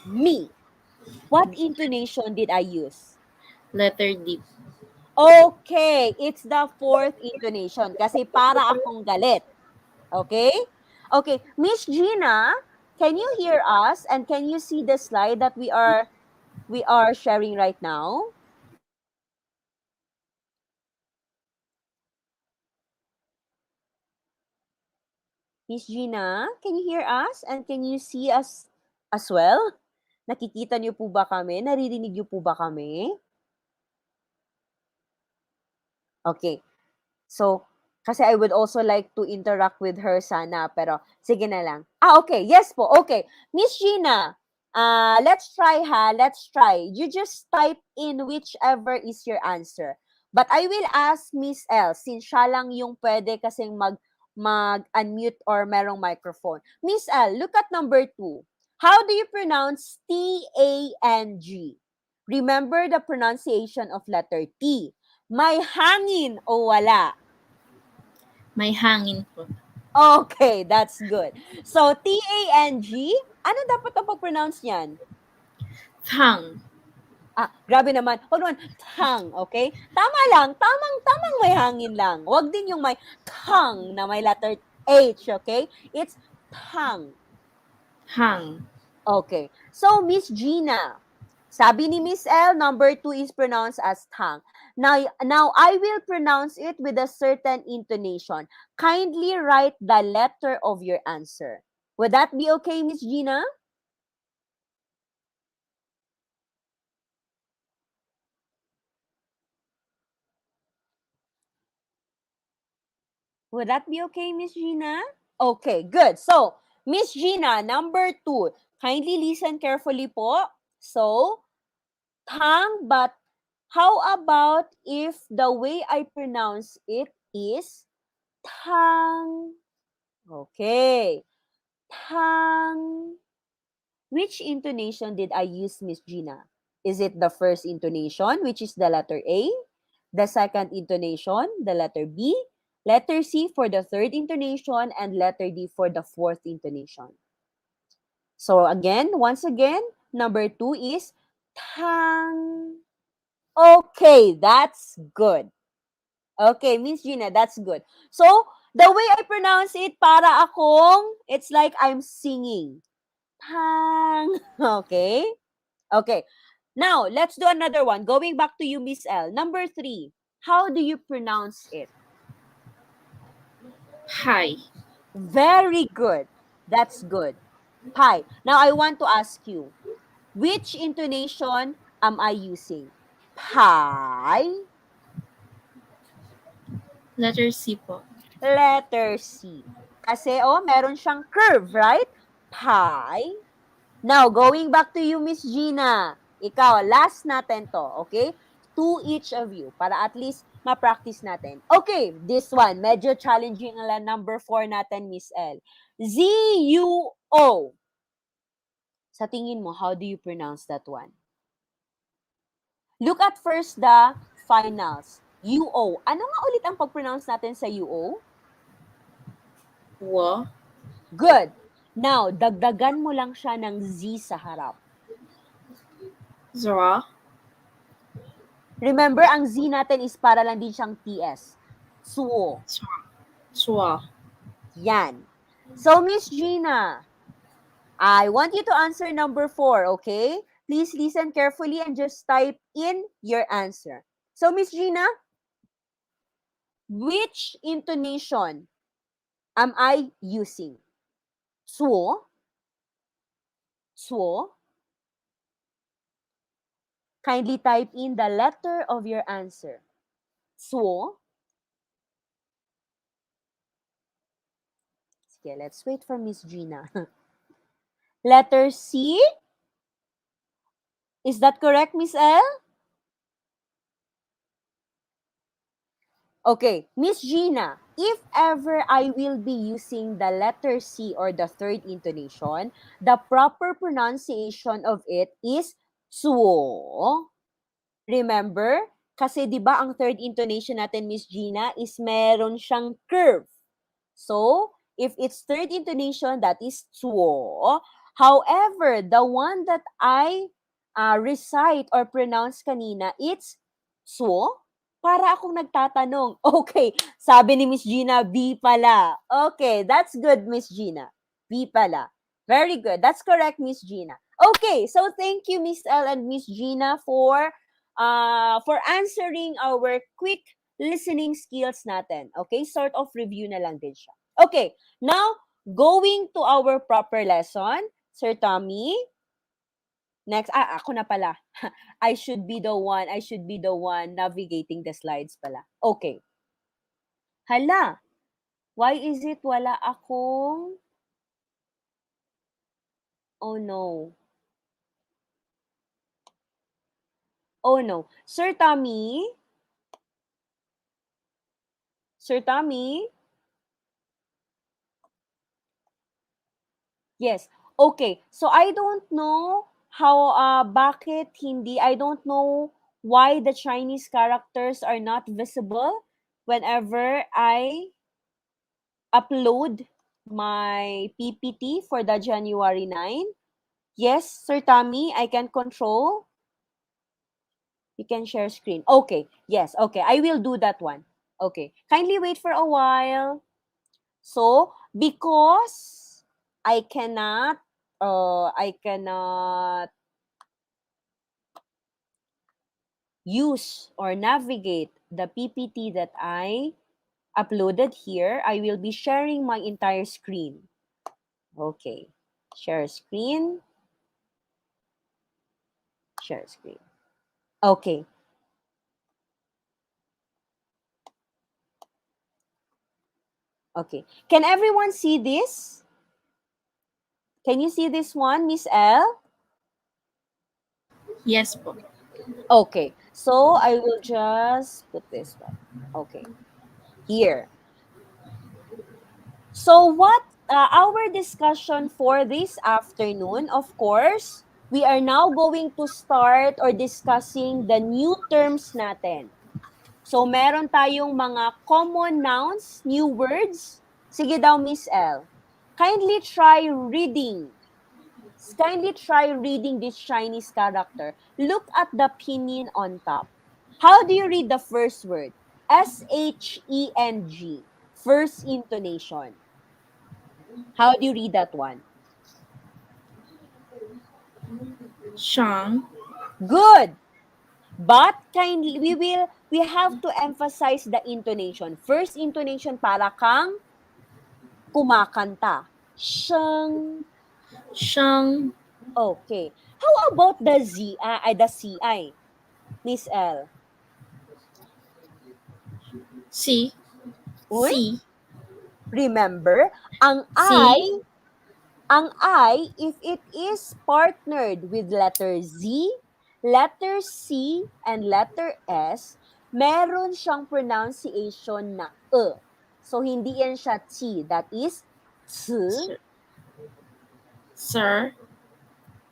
Me. What intonation did I use?
Letter D.
Okay, it's the fourth intonation kasi para akong galit. Okay? Okay, Miss Gina, can you hear us and can you see the slide that we are sharing right now? Miss Gina, can you hear us and can you see us as well? Nakikita niyo po ba kami? Naririnig niyo po ba kami? Okay. So, kasi I would also like to interact with her sana, pero sige na lang. Okay. Yes po. Okay. Miss Gina, let's try ha. Let's try. You just type in whichever is your answer. But I will ask Miss L, since siya lang yung pwede kasing mag-unmute or merong microphone. Miss L, look at number 2. How do you pronounce T-A-N-G? Remember the pronunciation of letter T. May hangin o wala?
May hangin po.
Okay, that's good. So, T-A-N-G, ano dapat ang pag-pronounce niyan?
Thang.
Grabe naman. Hold on. Tang, okay? Tama lang. Tamang may hangin lang. Huwag din yung may tang na may letter H, okay? It's tang.
Hang.
Okay. So, Miss Gina, sabi ni Miss L, number 2 is pronounced as tang. Now, I will pronounce it with a certain intonation. Kindly write the letter of your answer. Would that be okay, Miss Gina? Would that be okay, Miss Gina? Okay, good. So, Miss Gina, number 2, kindly listen carefully po. So, tang, but how about if the way I pronounce it is tang? Okay. Tang. Which intonation did I use, Miss Gina? Is it the first intonation, which is the letter A? The second intonation, the letter B? Letter C for the third intonation, and letter D for the fourth intonation. So again, once again, number 2 is tang. Okay, that's good. Okay, Miss Gina, that's good. So, the way I pronounce it, para akong, it's like I'm singing. Tang. Okay? Okay. Now, let's do another one. Going back to you, Miss L. Number 3, how do you pronounce it?
Hi.
Very good. That's good. Pie. Now, I want to ask you, which intonation am I using? Pie?
Letter C po.
Letter C. Kasi, oh, meron siyang curve, right? Pie. Now, going back to you, Miss Gina. Ikaw, last natin to, okay? To each of you, para at least ma-practice natin. Okay, this one, medyo challenging ang number 4 natin, Miss L. Z-U-O. Sa tingin mo, how do you pronounce that one? Look at first the finals. U-O. Ano nga ulit ang pag-pronounce natin sa U-O?
Wo.
Good. Now, dagdagan mo lang siya ng Z sa harap.
Zra.
Remember, ang Z natin is para lang din siyang TS. Suo.
Swa.
Yan. So, Miss Gina, I want you to answer number 4, okay? Please listen carefully and just type in your answer. So, Miss Gina, which intonation am I using? Suo? Suo? Kindly type in the letter of your answer. Suo? Sige, let's wait for Miss Gina. Letter C? Is that correct, Miss L? Okay, Miss Gina, if ever I will be using the letter C or the third intonation, the proper pronunciation of it is suo. Remember? Kasi 'di ba ang third intonation natin, Miss Gina, is meron siyang curve. So, if it's third intonation, that is suo. However, the one that I recite or pronounce kanina, it's suo. Para akong nagtatanong. Okay, sabi ni Miss Gina, B pala. Okay, that's good, Miss Gina. B pala. Very good. That's correct, Miss Gina. Okay, so thank you, Miss L and Miss Gina for answering our quick listening skills natin. Okay? Sort of review na lang din siya. Okay. Now, going to our proper lesson. Sir Tommy, next, ako na pala. I should be the one navigating the slides pala. Okay. Hala, why is it wala akong, oh no. Oh no. Sir Tommy? Sir Tommy? Yes. Okay. So I don't know how bakit hindi I don't know why the Chinese characters are not visible whenever I upload my PPT for the January 9. Yes, Sir Tommy, I can control. You can share screen. Okay. Yes. Okay. I will do that one. Okay. Kindly wait for a while. So, because I cannot use or navigate the PPT that I uploaded here, I will be sharing my entire screen. Okay. Share screen. Share screen. Okay. Okay. Can everyone see this? Can you see this one, Miss L?
Yes po.
Okay. So, I will just put this one. Okay. Here. So, what our discussion for this afternoon, of course, we are now going to start or discussing the new terms natin. So, meron tayong mga common nouns, new words. Sige daw, Miss L. Kindly try reading. Kindly try reading this Chinese character. Look at the pinyin on top. How do you read the first word? Sheng. First intonation. How do you read that one?
Shang,
Good. But kindly, we have to emphasize the intonation. First intonation para kang kumakanta. Sheng.
Shang,
Okay. How about the the CI, Miss L?
Si,
Uy,
Si,
remember,
Si,
ang I, if it is partnered with letter Z, letter C, and letter S, meron siyang pronunciation na E. So, hindi yan siya T. That is C.
Sir, Sir,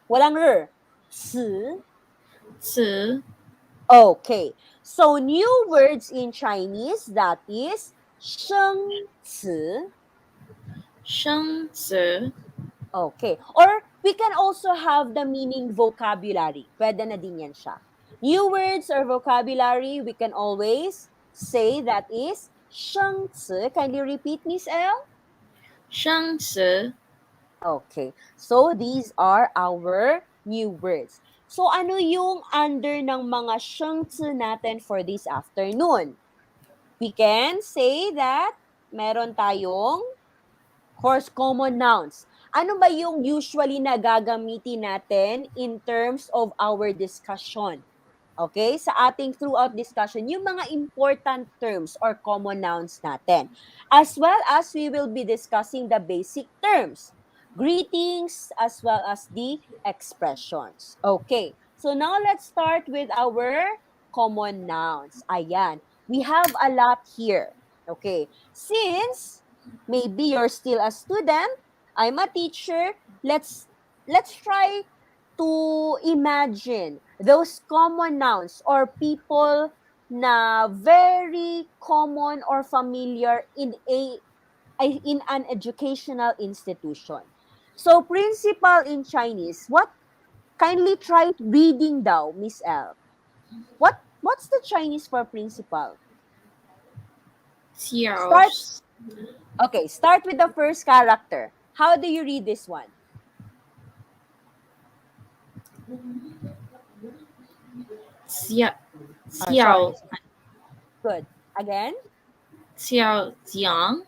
Walang R. C.
Si,
Okay. So, new words in Chinese, that is sheng ci.
Shang, Si,
Okay. Or we can also have the meaning vocabulary. Pwede na din yan siya. New words or vocabulary, we can always say that is sheng ci. Kindly repeat, Miss L?
Shang, Si,
Okay. So, these are our new words. So, ano yung under ng mga sheng ci natin for this afternoon? We can say that meron tayong course common nouns. Ano ba yung usually na gagamitin natin in terms of our discussion? Okay? Sa ating throughout discussion, yung mga important terms or common nouns natin. As well as we will be discussing the basic terms, greetings, as well as the expressions. Okay. So now let's start with our common nouns. Ayan. We have a lot here. Okay. Since maybe you're still a student, I'm a teacher, let's try to imagine those common nouns or people na very common or familiar in an educational institution. So principal in Chinese, what kindly try reading daw, Miss L. What's the Chinese for principal?
Xiao,
Start Okay, start with the first character. How do you read this one?
Xiao,
Sorry.
Xiao,
Good. Again?
Xiao Jiang,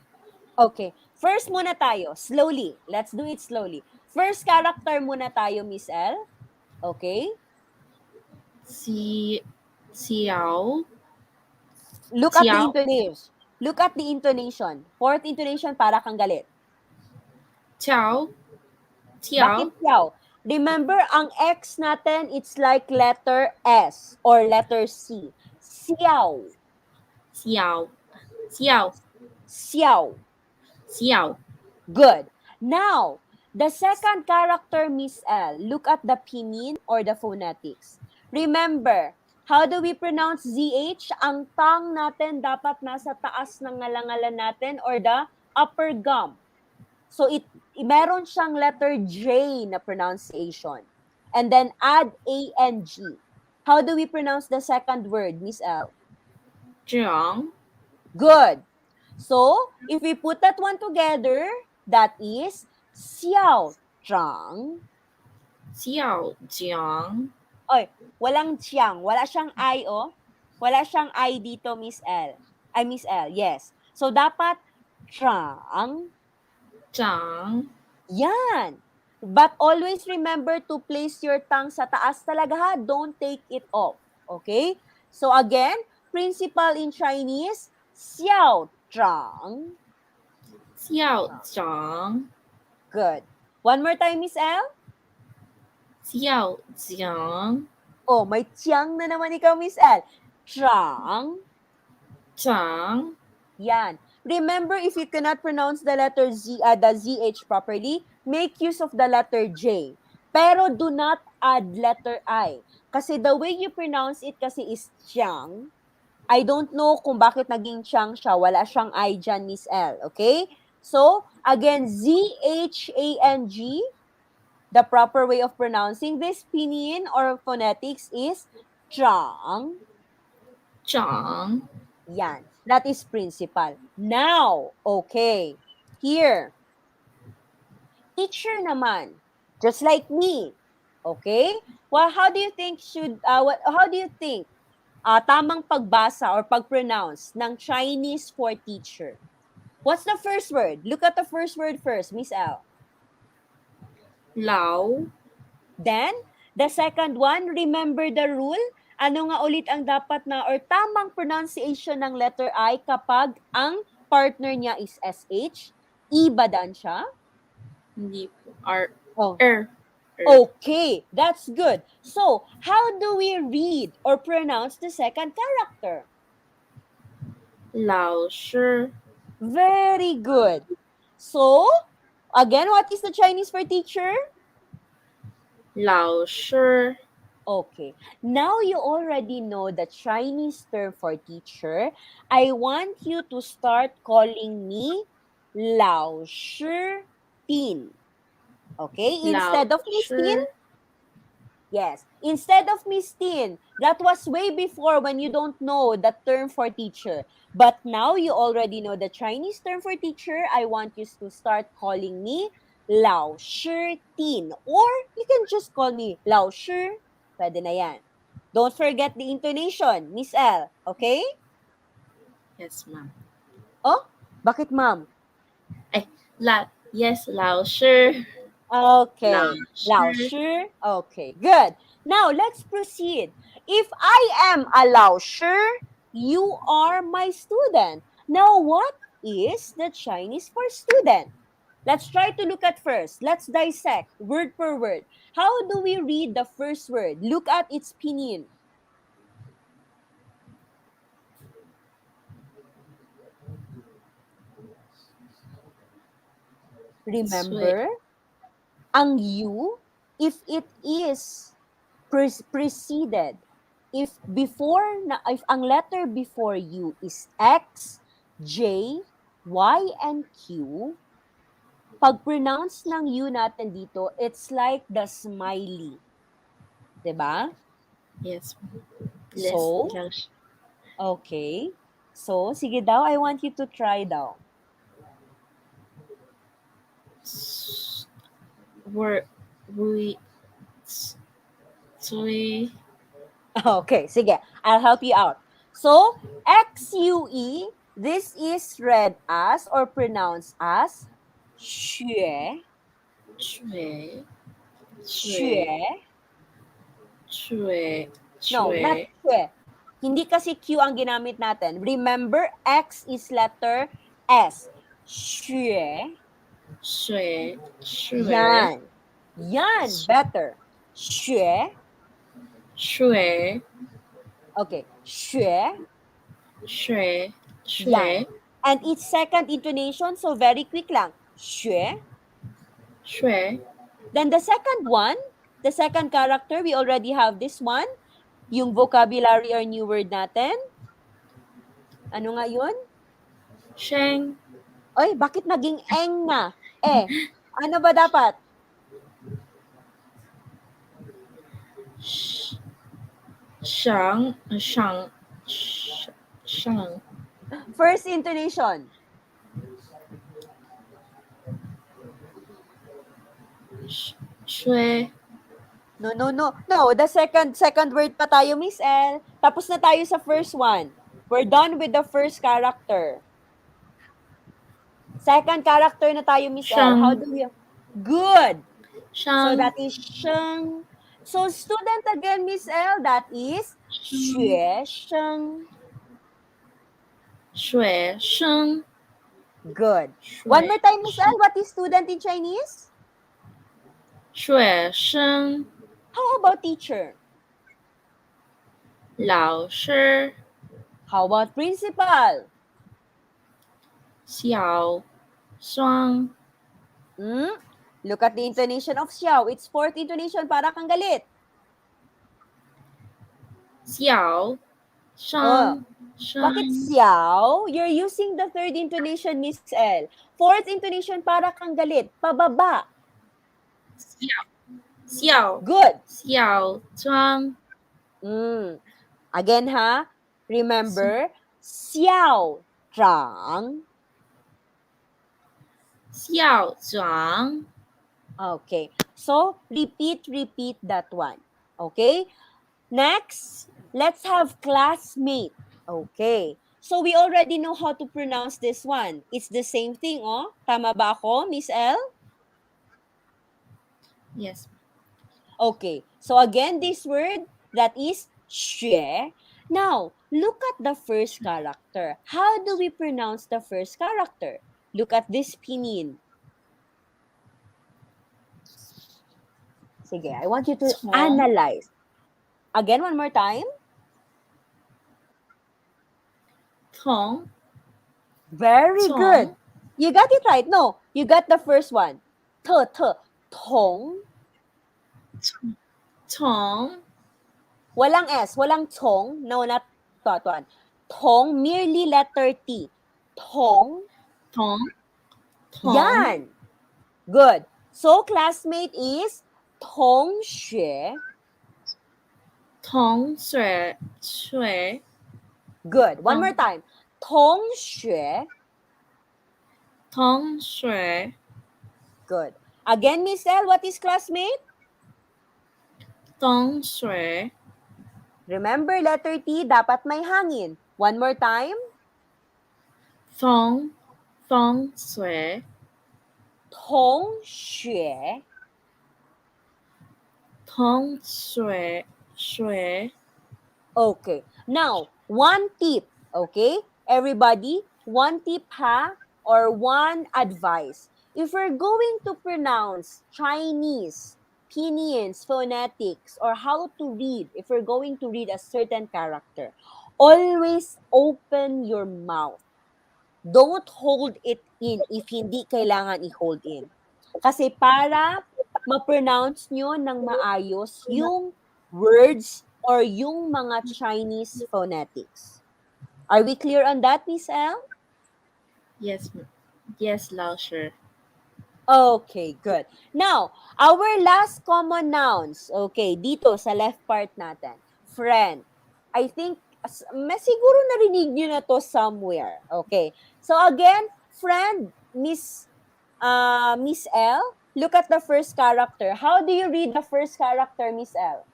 Okay. First muna tayo. Slowly. Let's do it slowly. First character muna tayo, Miss L. Okay?
Xi, Xiao,
Look at the
Xiao,
intonation. Look at the intonation. Fourth intonation, para kang galit.
Xiao,
Bakit
Xiao,
yaw? Remember, ang X natin, it's like letter S or letter C. Xiao.
Xiao, Xiao,
Xiao.
Xiao,
Good. Now, the second character, Miss L, look at the pinyin or the phonetics. Remember, how do we pronounce ZH? Ang tang natin dapat nasa taas ng ngalangalan natin or the upper gum. So, meron siyang letter J na pronunciation. And then add A-N-G. How do we pronounce the second word, Miss L?
Zhang,
Good. So, if we put that one together, that is Xiao Zhang.
Xiao Jiang,
Oy, walang Qiang. Wala siyang I, oh. Wala siyang I dito, Miss L. Ay, Miss L, yes. So, dapat Zhang.
Zhang,
Yan. But always remember to place your tongue sa taas talaga, ha. Don't take it off. Okay? So, again, principal in Chinese, Xiao Zhang.
Xiao Zhang,
Good. One more time, Miss L.
Xiao Jiang,
Oh, may tiyang na naman ikaw, Miss L. Zhang.
Zhang,
Yan. Remember, if you cannot pronounce the letter Z, the ZH properly, make use of the letter J. Pero do not add letter I. Kasi the way you pronounce it kasi is Chiang. I don't know kung bakit naging Chiang siya. Wala siyang I dyan, Miss L. Okay? So, again, Z-H-A-N-G, the proper way of pronouncing this pinyin or phonetics is Chang.
Chang.
Yan. That is principal. Now, okay. Here, teacher naman. Just like me. Okay? Well, how do you think how do you think tamang pagbasa or pagpronounce ng Chinese for teacher? What's the first word? Look at the first word first, Miss L.
Lao.
Then, the second one, remember the rule? Ano nga ulit ang dapat na or tamang pronunciation ng letter I kapag ang partner niya is SH? Ibadan siya?
Hindi po. R.
Oh,
Er. Er.
okay, that's good. So, how do we read or pronounce the second character?
Lao Shi.
Very good. So, again, what is the Chinese for teacher?
Lao Shi.
Okay. Now you already know the Chinese term for teacher. I want you to start calling me Lao Shi Tin. Okay?
Lao
Instead of Miss Tin,
Shi.
yes. Instead of Miss Tin, that was way before when you don't know the term for teacher. But now you already know the Chinese term for teacher. I want you to start calling me Lao Shi Tin. Or you can just call me Lao Shi. Pwede na yan. Don't forget the intonation, Miss L. Okay?
Yes, ma'am.
Oh, bakit ma'am?
Yes, Lao Shi. Lao
Okay. Lao
Shi.
Shi. Okay, good. Now, let's proceed. If I am a Lao Shi, you are my student. Now, what is the Chinese for student? Let's try to look at first. Let's dissect word per word. How do we read the first word? Look at its pinyin.
Sui.
Remember, ang you, if it is preceded, if ang letter before you is X, J, Y, and Q, pag pronounce ng U natin dito, it's like the smiley. 'Di ba?
Yes. Less.
So,
Lao Shi.
okay. So, sige daw, I want you to try daw.
Word. We. Sui.
Okay, sige. I'll help you out. So, XUE, this is read as or pronounced as xue,
Shui.
xue.
Shui. Shui.
No, not
Shui.
xue. Hindi kasi Q ang ginamit natin. Remember, X is letter S. Xue.
Shui. Shui.
Yan. Yan. Better. Xue.
Shui.
Okay. Xue.
Shui.
Yan.
Shui.
And its second intonation, so very quick lang. Xue.
Shui.
Then the second one, the second character, we already have this one. Yung vocabulary or new word natin. Ano nga yun?
Sheng.
Oy, bakit naging eng na? Ano ba dapat?
Shang. Shang. Shang.
First intonation.
Shui.
No, no, no. No, the second word pa tayo, Miss L. Tapos na tayo sa first one. We're done with the first character. Second character na tayo, Miss L. How
Shang.
do we... Good. So
Shang.
that is sheng. So student again, Miss L, that is xue sheng.
Shui. Sheng.
Good. One
Shui.
more time, Miss L, what is student in Chinese?
Shui. Sheng.
How about teacher?
Lao Shi.
How about principal?
Xiao. Shuang.
Hmm? Look at the intonation of xiao. It's fourth intonation, para kang galit.
小
Oh,
声
bakit
声
xiao? You're using the third intonation, Miss L. Fourth intonation, para kang galit. Pababa.
小
Good.
小庄
Mm. Again, ha? Remember, xiao zhang.
校长
Okay. So, repeat that one. Okay? Next, let's have classmate. Okay. So, we already know how to pronounce this one. It's the same thing, oh. Tama ba ako, Miss L?
Yes.
Okay. So, again, this word, that is xue. Now, look at the first character. How do we pronounce the first character? Look at this pinyin. Sige, I want you to
从
analyze. Again, one more time.
从
Very good.
从
You got it right. No, you got the first one. Tong.
从
Walang S, walang tong. No, not that one. Tong, merely letter T. Tong.
同同
Yan. Good. So, classmate is Tong Xue.
同水
Good. One more
Tong
time. Tong Xue.
同水
Good. Again, Miss L, what is classmate?
同水
Remember, letter T, dapat may hangin. One more time.
风水
Tong Xue.
同水
Okay. Now, one tip. Okay? Everybody, one tip ha? Or one advice. If we're going to pronounce Chinese, pinyin, phonetics, or how to read, if we're going to read a certain character, always open your mouth. Don't hold it in if hindi kailangan i-hold in. Kasi para ma-pronounce nyo ng maayos yung words or yung mga Chinese phonetics. Are we clear on that, Miss L?
Yes, yes, 老师
Okay, good. Now, our last common nouns. Okay, dito sa left part natin. Friend. I think, siguro narinig nyo na to somewhere. Okay. So again, friend, Miss L, look at the first character. How do you read the first character, Miss L?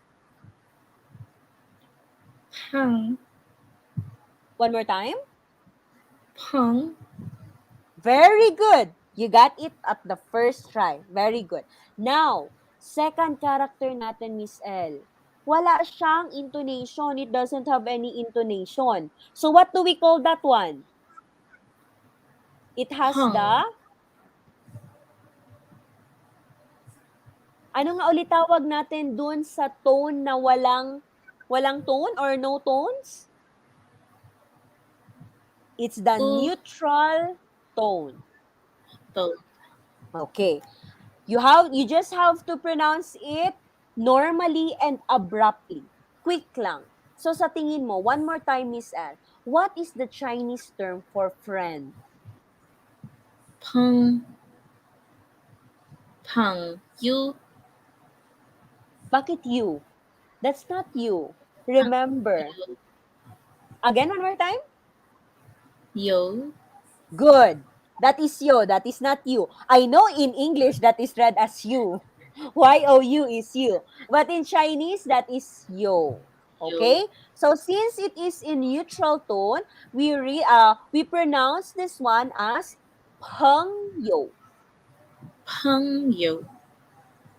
胖
One more time.
胖
Very good. You got it at the first try. Very good. Now, second character natin, Miss L. Wala siyang intonation. It doesn't have any intonation. So what do we call that one? It has
胖
the... Ano nga ulit tawag natin dun sa tone na walang tone or no tones? It's the
u
neutral tone.
的
Okay. You just have to pronounce it normally and abruptly. Quick lang. So sa tingin mo, one more time, Miss L, what is the Chinese term for friend?
胖胖 you
Bakit you? That's not you. Remember. Again, one more time.
有
Good. That is you. That is not you. I know in English that is read as you. You is you. But in Chinese, that is yo.
有
Okay? So since it is in neutral tone, we pronounce this one as peng yo.
朋友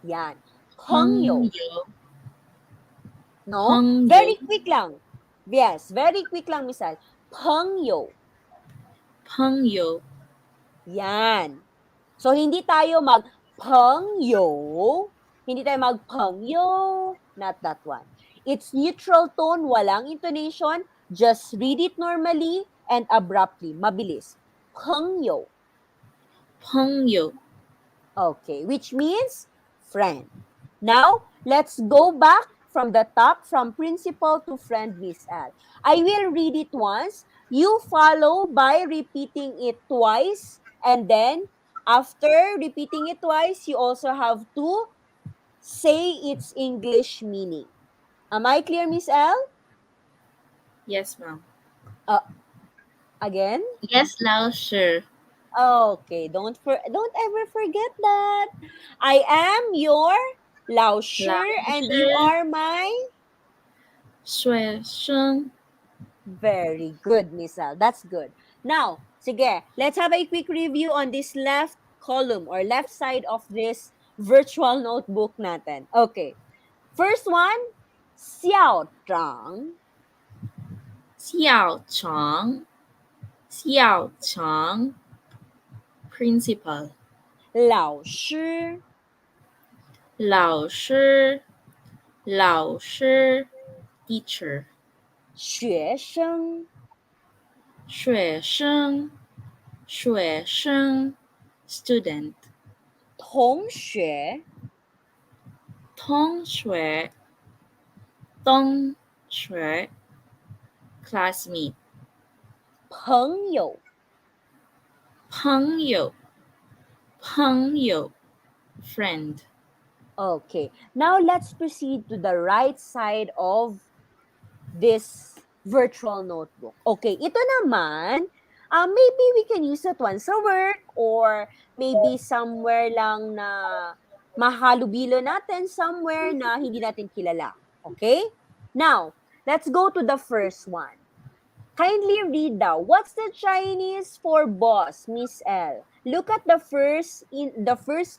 Yan. Peng
朋
yo.
友
No?
朋友
Very quick lang. Yes, very quick lang, misal. Peng yo.
朋友
Yan. So, hindi tayo mag-pengyo. Hindi tayo mag-pengyo. Not that one. It's neutral tone, walang intonation. Just read it normally and abruptly. Mabilis. Pengyo.
朋友
Okay, which means friend. Now, let's go back from the top, from principal to friend, Miss L. I will read it once. You follow by repeating it twice. And then, after repeating it twice, you also have to say its English meaning. Am I clear, Miss L?
Yes, ma'am.
Uh, Again?
Yes, Lao, sure.
Okay, don't ever forget that. I am your Lao
Lao,
Shi and you
sure.
are my
Shui, sheng.
very good, Miss Al. That's good. Now, sige, let's have a quick review on this left column or left side of this virtual notebook natin. Okay. First one, Xiao Zhang,
Xiao Chang. Xiao Chang. Principal.
Lao Shi,
老师，老师 teacher，
学生，
学生，学生 student，
同学，
同学，同学 classmate，
朋友。
朋友，朋友 friend，Okay.
Now let's proceed to the right side of this virtual notebook. Okay, ito naman, maybe we can use it once a work or maybe somewhere lang na mahalubilo natin, somewhere na hindi natin kilala. Okay? Now, let's go to the first one. Kindly read daw. What's the Chinese for boss, Miss L? Look at the first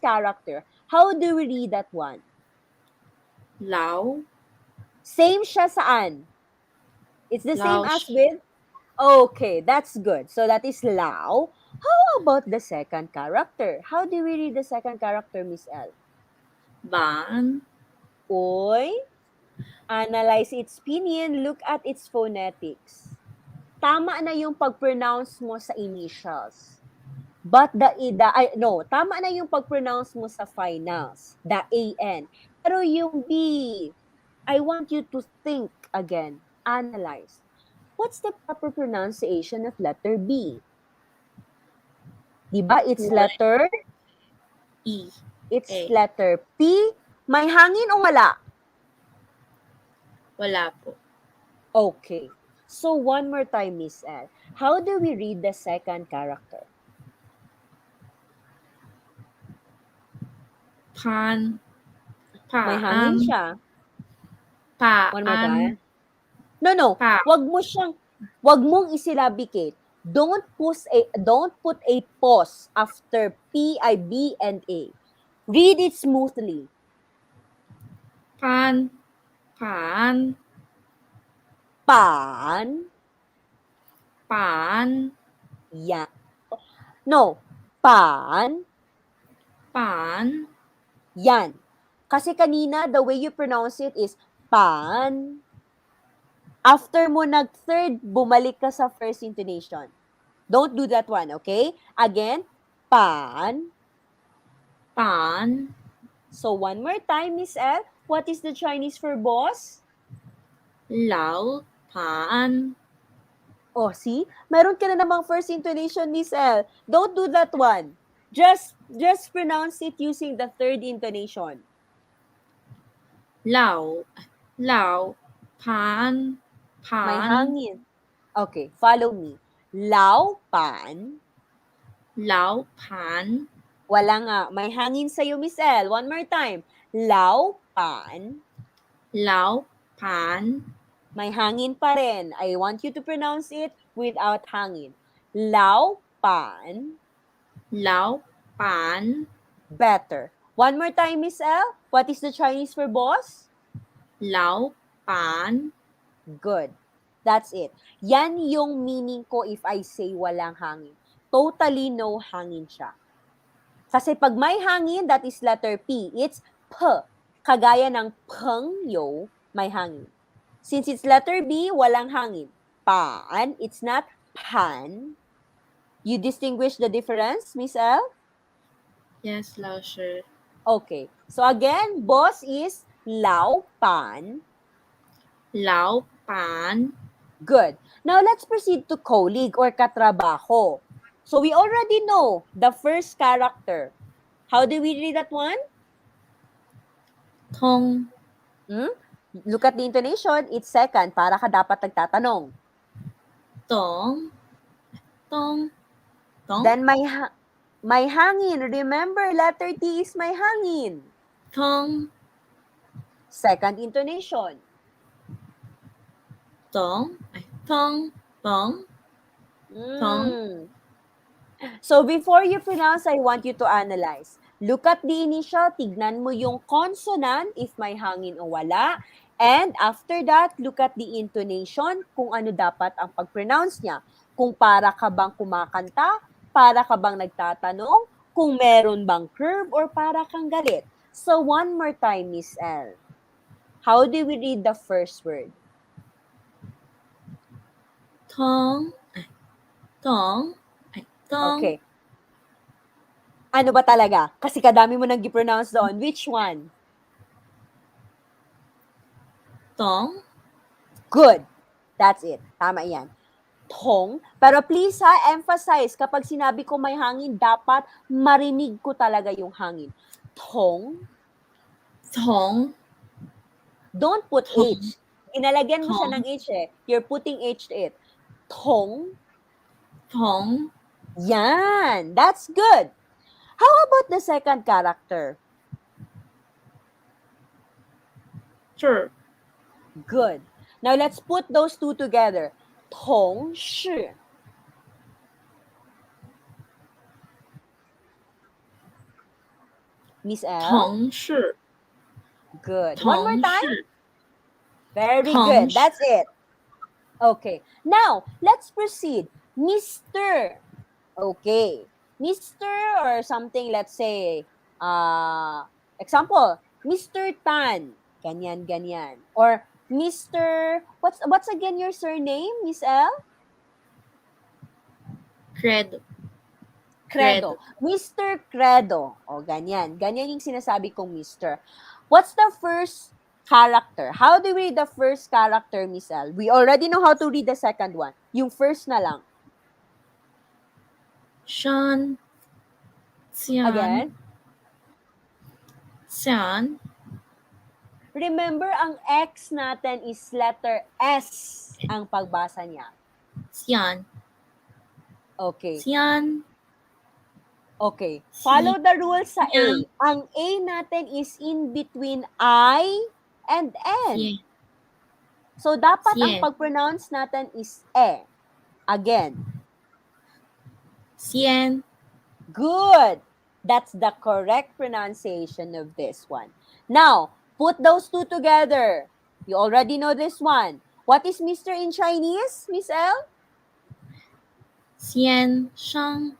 character. How do we read that one?
老
Same siya saan? It's the same
老
as with? Okay, that's good. So that is Lao. How about the second character? How do we read the second character, Miss L?
板
Oy, analyze its pinyin, look at its phonetics. Tama na yung pag-pronounce mo sa initials. But tama na yung pag-pronounce mo sa finals, the AN. Pero yung B, I want you to think again, analyze. What's the proper pronunciation of letter B? Diba?
E
It's
A
letter P. May hangin o wala?
wala po
Okay. So one more time, Miss L. How do we read the second character?
pan
May hangin
paan
siya. One more
paan
time. No.
pa
Wag mong isilabicate. Don't put a pause after P, I, B, and A. Read it smoothly.
pan paan
Pan,
paan
yan. No, pan,
paan
yan. Kasi kanina, the way you pronounce it is pan. After mo nag-third, bumalik ka sa first intonation. Don't do that one, okay? Again, pan.
paan
So one more time, Miss L. What is the Chinese for boss?
老paan
Oh, see? Meron ka na namang first intonation, Miss L. Don't do that one. Just pronounce it using the third intonation.
老老 pan
May
pan
hangin. Okay, follow me. Lao pan.
老 pan
Wala nga. May hangin sa'yo, Miss L. One more time. Lao pan.
老 pan
May hangin pa rin. I want you to pronounce it without hangin. Lao pan.
老 pan
Better. One more time, Miss L. What is the Chinese for boss?
老 pan
Good. That's it. Yan yung meaning ko if I say walang hangin. Totally no hangin siya. Kasi pag may hangin, that is letter P. It's P. Kagaya ng pengyo, may hangin. Since it's letter B, walang hangin. Pan, it's not pan. You distinguish the difference, Miss L?
Yes, Lauscher.
Okay. So again, boss is Lao Pan.
Lao Pan.
Good. Now let's proceed to colleague or katrabaho. So we already know the first character. How do we read that one?
Tong.
Hmm? Look at the intonation. It's second. Para ka dapat nagtatanong.
Tong. Tong. Tong.
Then may hangin. Remember, letter T is may hangin.
Tong.
Second intonation.
Tong. Tong. Tong. Tong.
Mm. So before you pronounce, I want you to analyze. Look at the initial, tignan mo yung consonant if may hangin o wala. And after that, look at the intonation kung ano dapat ang pag-pronounce niya. Kung para ka bang kumakanta, para ka bang nagtatanong, kung meron bang curve or para kang galit. So one more time, Miss L. How do we read the first word?
Tong. Tong. Tong.
Okay. Ano ba talaga? Kasi kadami mo nang gi-pronounce doon. Which one?
Tong.
Good. That's it. Tama yan. Tong. Pero please ha, emphasize, kapag sinabi ko may hangin, dapat marinig ko talaga yung hangin. Tong.
Tong.
Don't put
Tong.
H. Inalagyan mo siya
Tong.
ng H eh. You're putting H to it. Tong.
Tong.
Yan. That's good. How about the second character?
Sure.
Good. Now let's put those two together. Tong shi. Miss L?
同事，
Good. One more
同
time.
事，
Very
同
good.
事，
That's it. Okay. Now, let's proceed. Mr. Okay. Mr. or something, let's say, example, Mr. Tan. Ganyan, ganyan. Or Mr. What's again your surname, Miss L?
credo,
Credo. Mr. Credo. O, ganyan. Ganyan yung sinasabi kong Mr. What's the first character? How do we read the first character, Miss L? We already know how to read the second one. Yung first na lang.
Sean, Xian,
Again.
Xian,
Remember, ang X natin is letter S ang pagbasa niya.
Xian,
Okay.
Xian,
Okay. Follow the rules sa A.
Xian,
Ang A natin is in between I and N.
Xian,
So, dapat ang
Xian,
pag-pronounce natin is E. Again.
Xian,
Good. That's the correct pronunciation of this one. Now, put those two together. You already know this one. What is Mr. in Chinese, Miss L?
Xian Shang,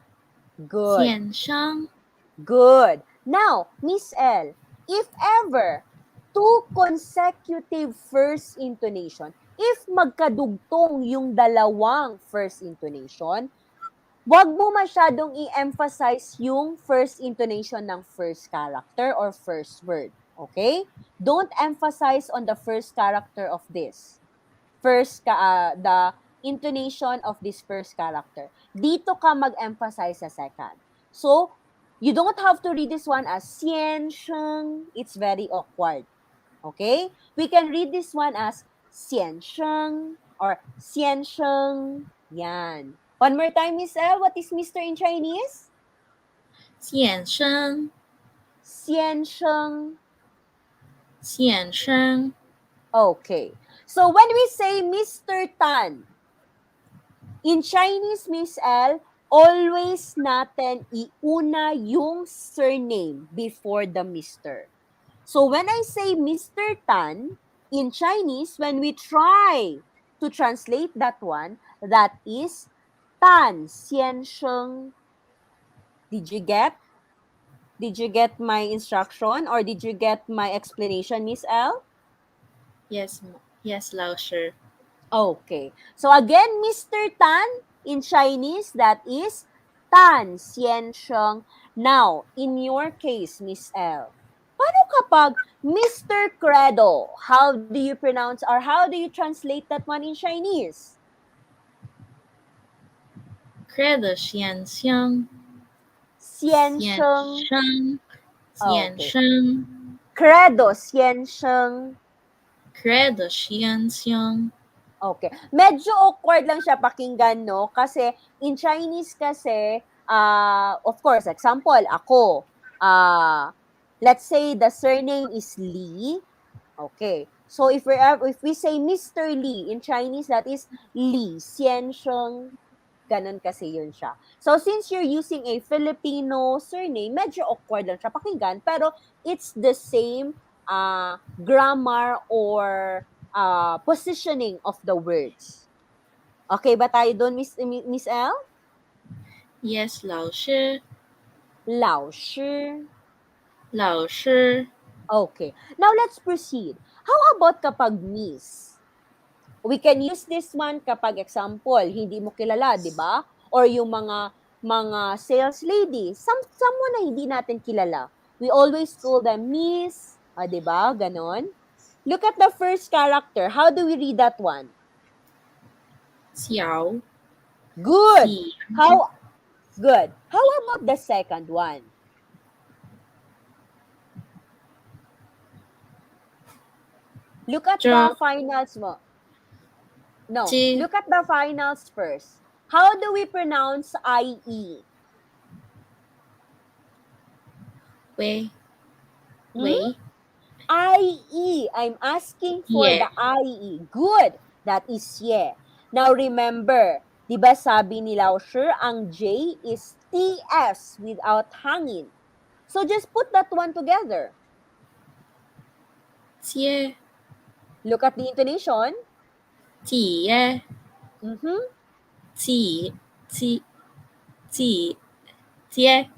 Good.
Xian Shang,
Good. Now, Miss L, if ever two consecutive first intonation, if magkadugtong yung dalawang first intonation, wag mo masyadong i-emphasize yung first intonation ng first character or first word. Okay? Don't emphasize on the first character of this. The intonation of this first character. Dito ka mag-emphasize sa second. So, you don't have to read this one as xian sheng. It's very awkward. Okay? We can read this one as xian sheng or xian sheng. Yan. One more time, Miss L. What is Mr. in Chinese?
Xian Sheng,
Xian sheng.
Xian Sheng,
Okay. So, when we say Mr. Tan, in Chinese, Miss L, always natin iuna yung surname before the Mr. So when I say Mr. Tan, in Chinese, when we try to translate that one, that is Tan Xian Sheng. Did you get? Did you get my instruction or did you get my explanation, Miss L?
yes, yes, Lauscher,
Okay. So again, Mr. Tan in Chinese, that is Tan Xian Sheng. Now, in your case, Miss L, paano kapag Mr. Credo? How do you pronounce or how do you translate that one in Chinese?
Credo 先生
Xian
先
Sheng.
生 先
Okay.
生
Credo, Xian Sheng.
Credo 先生
Okay. Medyo awkward lang siya pakinggan, no? Kasi in Chinese kasi, of course, example, ako, let's say the surname is Lee. Okay. So if we say Mr. Lee in Chinese, that is Li Xiansheng. Ganon kasi yun siya. So since you're using a Filipino surname, medyo awkward lang siya pakinggan, pero it's the same grammar or positioning of the words. Okay ba tayo doon, Miss L?
Yes, 老师
Lao shi.
老师
Okay. Now let's proceed. How about kapag miss? We can use this one kapag example, hindi mo kilala, 'di ba? Or yung mga sales lady, someone na hindi natin kilala. We always call them miss, 'di ba? Ganon. Look at the first character. How do we read that one?
小
Good.
喜
How good. How about the second one? Look at
这
the finals mo. No,
这
look at the finals first. How do we pronounce IE?
喂
Hmm?
喂
IE. I'm asking for
也
the IE. Good. That is ye. Now remember, di ba sabi ni Lao Shi, ang J is TS without hangin. So just put that one together.
接
Look at the intonation.
姐
Mhm.
姐姐姐接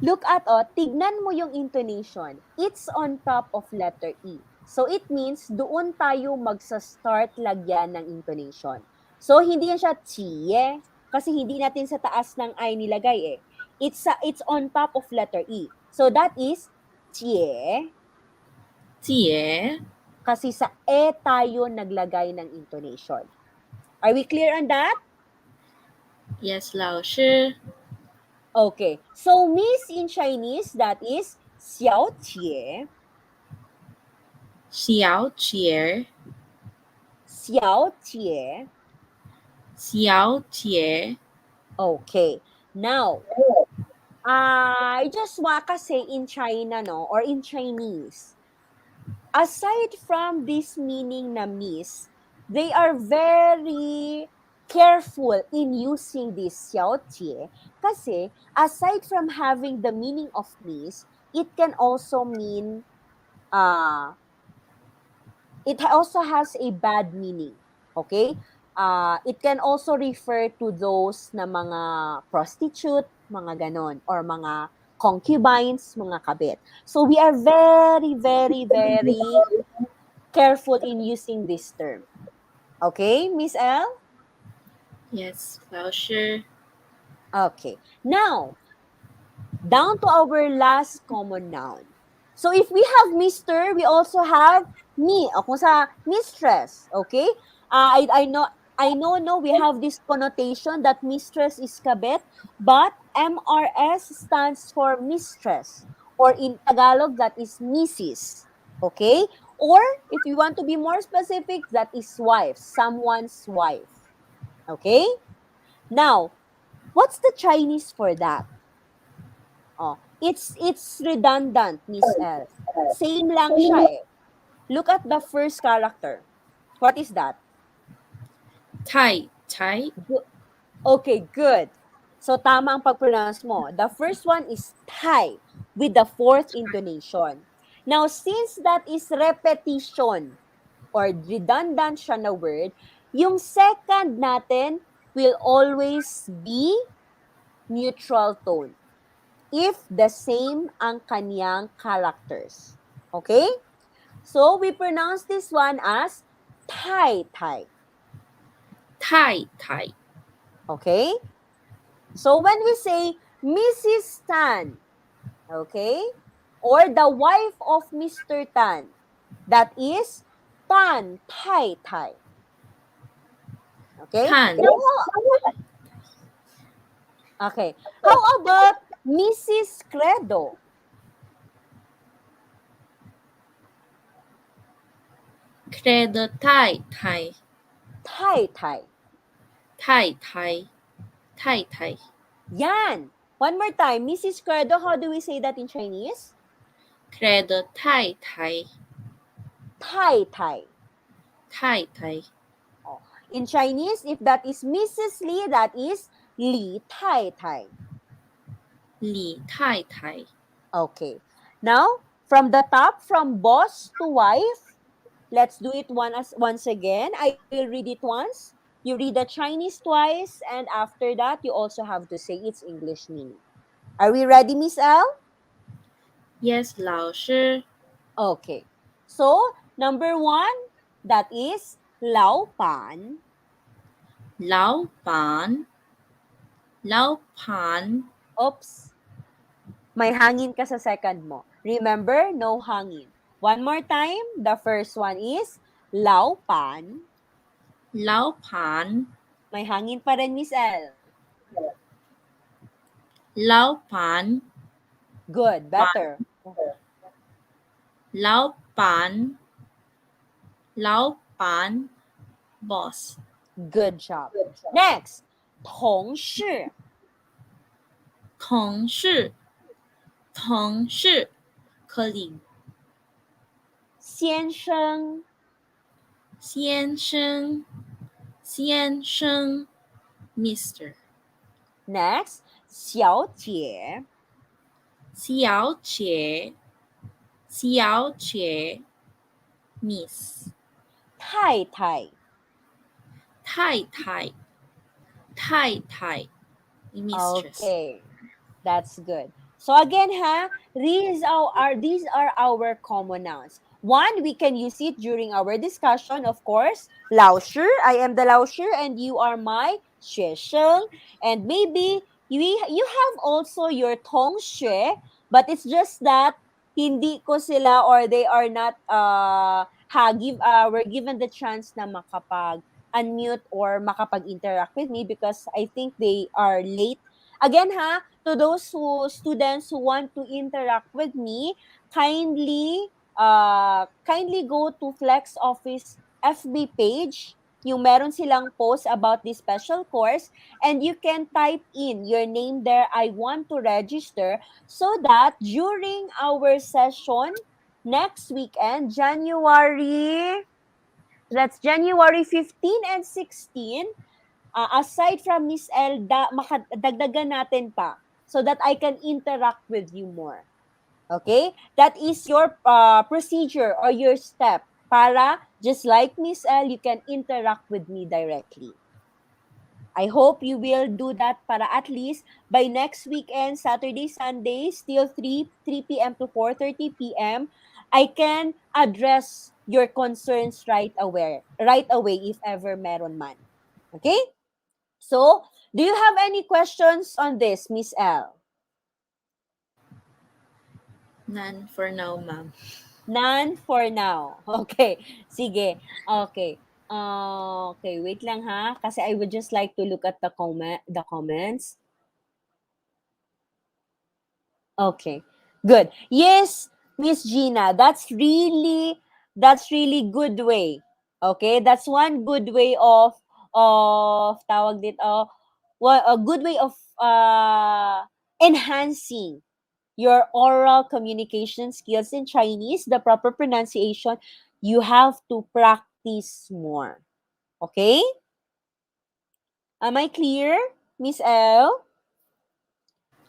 Look at, tignan mo yung intonation. It's on top of letter E. So, it means doon tayo magsa-start lagyan ng intonation. So, hindi yan siya chiye, kasi hindi natin sa taas ng I nilagay eh. It's on top of letter E. So, that is chie,
姐
kasi sa E tayo naglagay ng intonation. Are we clear on that?
Yes, 老师
Okay. So, miss in Chinese, that is xiao chie,
小姐
xiao chie.
小姐
Okay. Now, I just want kasi in China, no, or in Chinese, aside from this meaning na miss, they are very careful in using this xiaojie kasi aside from having the meaning of miss, it can also mean uh, it also has a bad meaning. Okay? It can also refer to those na mga prostitute, mga ganon, or mga concubines, mga kabit. So we are very, very, very careful in using this term. Okay, Miss L?
Yes, 老师
Okay. Now, down to our last common noun. So if we have Mr., we also have me. O kung sa mistress, okay? I know, no, we have this connotation that mistress is kabit, but MRS stands for mistress, or in Tagalog, that is Mrs. Okay? Or if you want to be more specific, that is wife, someone's wife. Okay? Now, what's the Chinese for that? Oh, it's redundant, Miss L. Same lang siya eh. Look at the first character. What is that?
太太
Okay, good. So tama ang pag-pronounce mo. The first one is Thai with the fourth intonation. Now, since that is repetition or redundant siya na word, yung second natin will always be neutral tone if the same ang kanyang characters. Okay? So, we pronounce this one as Thai Thai.
太太
Okay? So, when we say Mrs. Tan, okay? Or the wife of Mr. Tan. That is Tan Tai Tai. Okay?
Tan,
Now, okay. How about Mrs. Credo?
Credo Tai Tai,
Tai Tai.
Tai Tai, Tai Tai,
Yan. One more time. Mrs. Credo, how do we say that in Chinese?
Credo Tai Tai,
Tai Tai.
Tai Tai,
Oh. In Chinese, if that is Mrs. Lee, that is Li Tai Tai.
Li Tai Tai.
Okay. Now, from the top, from boss to wife, let's do it once again. I will read it once. You read the Chinese twice, and after that, you also have to say its English meaning. Are we ready, Miss L?
Yes, 老师,
Okay. So, number one, that is Lao Pan.
老板, 老板,
Oops. May hangin ka sa second mo. Remember, no hangin. One more time. The first one is Lao Pan.
老板,
May hangin pa rin, Miss L.
老板,
Good. Better.
老板, 老板, boss.
Good job. Next. 同事.
同事, 同事, colleague.
先生.
先生, 先生, Mr.
Next. 小姐.
小姐, 小姐, Miss.
太太.
太太, 太太, mistress.
Okay. That's good. So again, these are our common nouns. One, we can use it during our discussion, of course. 老师, I am the 老师, and you are my 学生. And maybe you have also your 同学, but it's just that hindi ko sila or they are not were given the chance na makapag unmute or makapag-interact with me because I think they are late. Again to those students who want to interact with me, kindly go to Flex Office FB page. Yung meron silang post about this special course, and you can type in your name there. I want to register so that during our session next weekend, January 15 and 16, aside from Miss L, dagdagan natin pa so that I can interact with you more. Okay? That is your procedure or your step para, just like Miss L, you can interact with me directly. I hope you will do that para at least by next weekend, Saturday, Sunday, still 3 p.m. to 4:30 p.m., I can address your concerns right away if ever meron man. Okay? So, do you have any questions on this, Miss L?
None for now, ma'am.
None for now. Okay. Sige. Okay. Okay, wait lang ha. Kasi I would just like to look at the comments. Okay. Good. Yes, Miss Gina, that's really good way. Okay? That's one good way of tawag dito, a good way of enhancing your oral communication skills in Chinese, the proper pronunciation, you have to practice more. Okay? Am I clear, Miss L?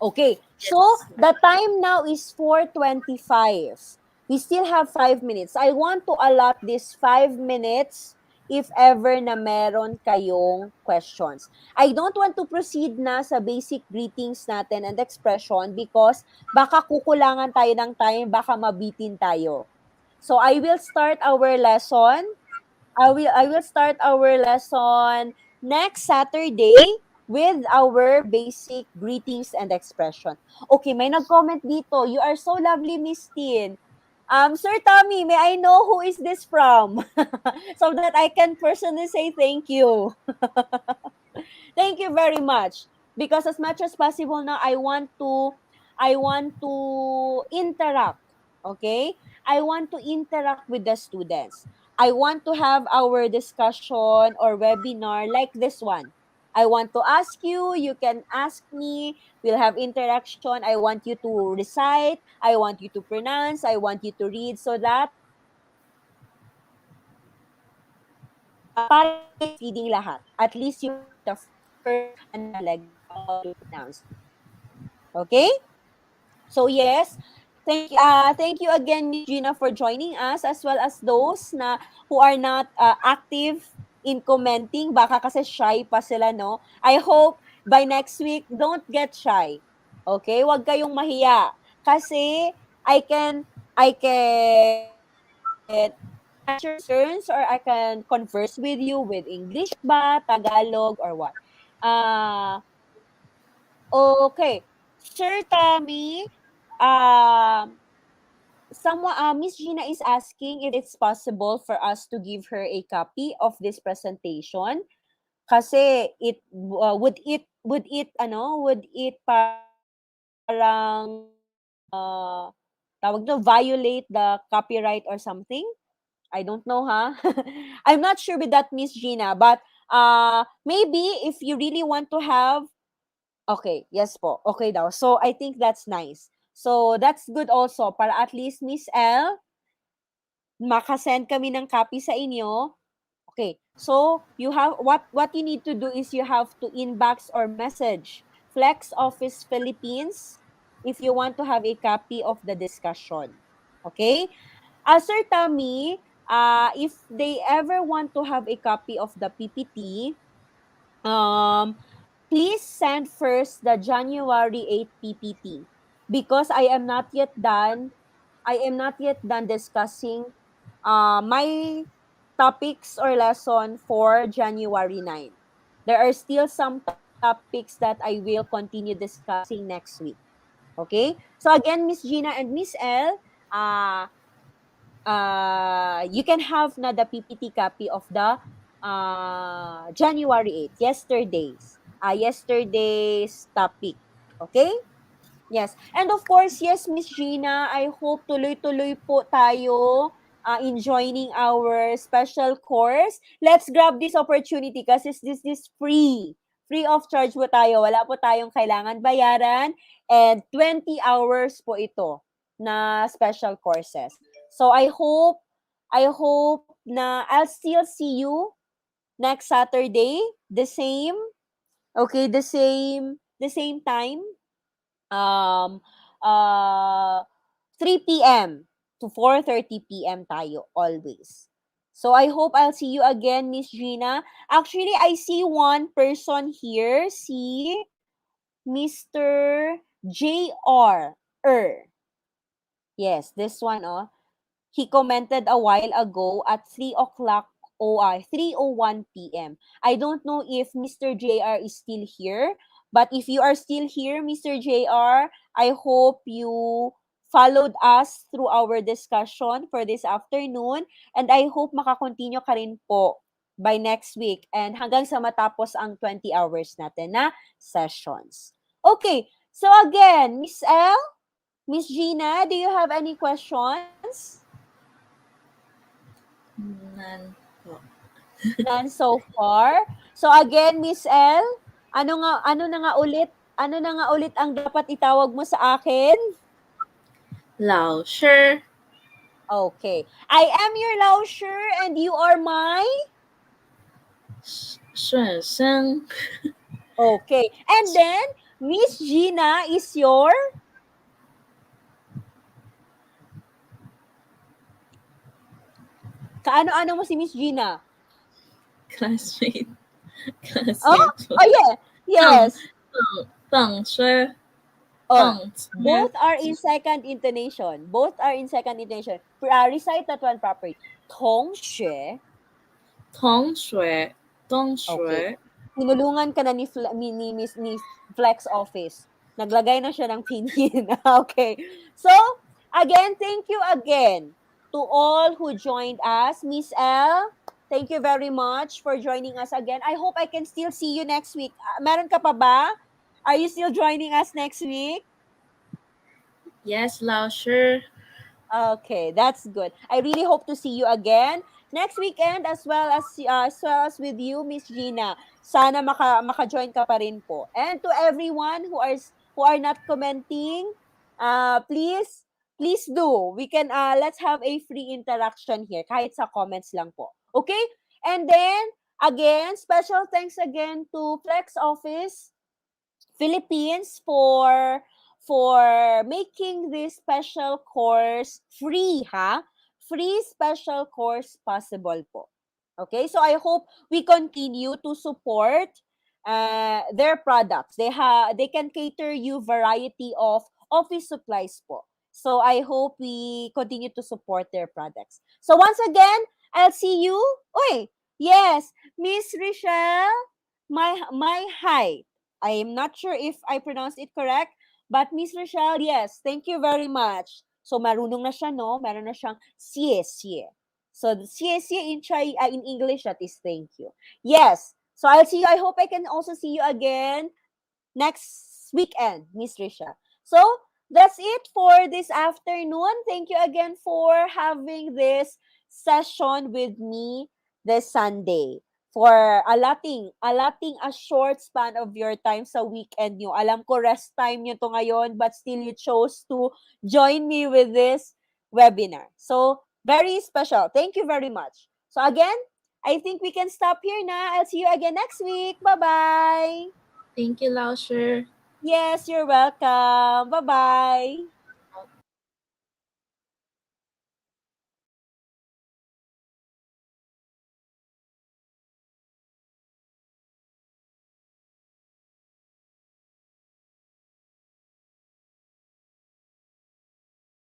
Okay. So,
Yes.
the time now is 4:25. We still have 5 minutes. I want to allot this 5 minutes if ever na meron kayong questions. I don't want to proceed na sa basic greetings natin and expression because baka kukulangan tayo ng time, baka mabitin tayo. So, I will start our lesson. I will start our lesson next Saturday. with our basic greetings and expression. Okay, may nag-comment dito. You are so lovely, Miss Tin. Sir Tommy, may I know who is this from? So that I can personally say thank you. Thank you very much. Because as much as possible now, I want to interact. Okay? I want to interact with the students. I want to have our discussion or webinar like this one. I want to ask you, you can ask me, we'll have interaction. I want you to recite, I want you to pronounce, I want you to read so that para hindi kayo feeding lahat. At least you have the first leg of how to pronounce it. Okay? So yes, thank you again, Miss Gina, for joining us, as well as those na who are not active in commenting. Baka kasi shy pa sila, no? I hope by next week, don't get shy. Okay? Huwag kayong mahiya. Kasi I can answer your concerns, or I can converse with you with English ba, Tagalog, or what. Uh, okay. Sir Tommy, um, Miss Gina is asking if it's possible for us to give her a copy of this presentation. Kasi would it parang tawag to, violate the copyright or something? I don't know, ha? I'm not sure with that, Miss Gina, but maybe if you really want to have, okay, yes po, okay daw. So I think that's nice. So that's good also para at least Miss L, makasend kami ng copy sa inyo. Okay. So you have what you need to do is you have to inbox or message FlexOffice Philippines if you want to have a copy of the discussion. Okay? Sir Tommy, if they ever want to have a copy of the PPT, um, please send first the January 8 PPT, because I am not yet done discussing my topics or lesson for January 9. There are still some topics that I will continue discussing next week. Okay? So again, Miss Gina and Miss L, uh, you can have na the PPT copy of the January 8th, yesterday's topic. Okay? Yes. And of course, yes, Miss Gina, I hope tuloy-tuloy po tayo in joining our special course. Let's grab this opportunity kasi this is free. Free of charge po tayo. Wala po tayong kailangan bayaran. And 20 hours po ito na special courses. So I hope na I'll still see you next Saturday, the same, okay, the same time, um, uh, 3 p.m. to 4:30 p.m. tayo always. So I hope I'll see you again, Miss Gina. Actually, I see one person here, si Mr. J.R. Yes, this one, oh. He commented a while ago at 3 o'clock, 3:01 p.m. I don't know if Mr. JR is still here, but if you are still here, Mr. JR, I hope you followed us through our discussion for this afternoon, and I hope makakontinue ka rin po by next week and hanggang sa matapos ang 20 hours natin na sessions. Okay, so again, Miss L, Miss Gina, do you have any questions?
None po.
None so far. So again, Miss L, ano na nga ulit ang dapat itawag mo sa akin?
Lao, sure.
Okay. I am your Lausher and you are my?
Shun.
Okay. And then, Miss Gina is your? Kaano-ano mo si Miss Gina?
Classmate.
Oh?
Classmate po.
Oh, yeah. Yes.
Tang, sure.
Oh,
Tang, sure.
both are in second intonation. Recite that one properly. Tong Xue.
Tong shui. Tong
Okay.
shui.
tinulungan ka na ni Flex Office. Naglagay na siya ng pinin. Okay. So, again, thank you again to all who joined us. Miss L, thank you very much for joining us again. I hope I can still see you next week. Meron ka pa ba? Are you still joining us next week?
Yes, Lau, sure.
Okay, that's good. I really hope to see you again next weekend as well as with you, Miss Gina. Sana maka-join ka pa rin po. And to everyone who are not commenting, please do. We can let's have a free interaction here kahit sa comments lang po. Okay? And then again, special thanks again to Flex Office Philippines for making this special course free, ha? Free special course possible po. Okay? So I hope we continue to support their products. They can cater you variety of office supplies po. So I hope we continue to support their products. So once again, I'll see you. Oy, yes, Miss Rochelle, my hi. I am not sure if I pronounced it correct, but Miss Rochelle, yes, thank you very much. So marunong na siya, no? Meron na siyang siye, siye. So siye, siye in English, that is thank you. Yes. So I'll see you. I hope I can also see you again next weekend, Miss Risha. So that's it for this afternoon. Thank you again for having this session with me this Sunday. For allotting a short span of your time sa weekend nyo. Alam ko rest time nyo to ngayon, but still you chose to join me with this webinar. So, very special. Thank you very much. So again, I think we can stop here na. I'll see you again next week. Bye-bye.
Thank you, Lau, sure.
Yes, you're welcome. Bye-bye.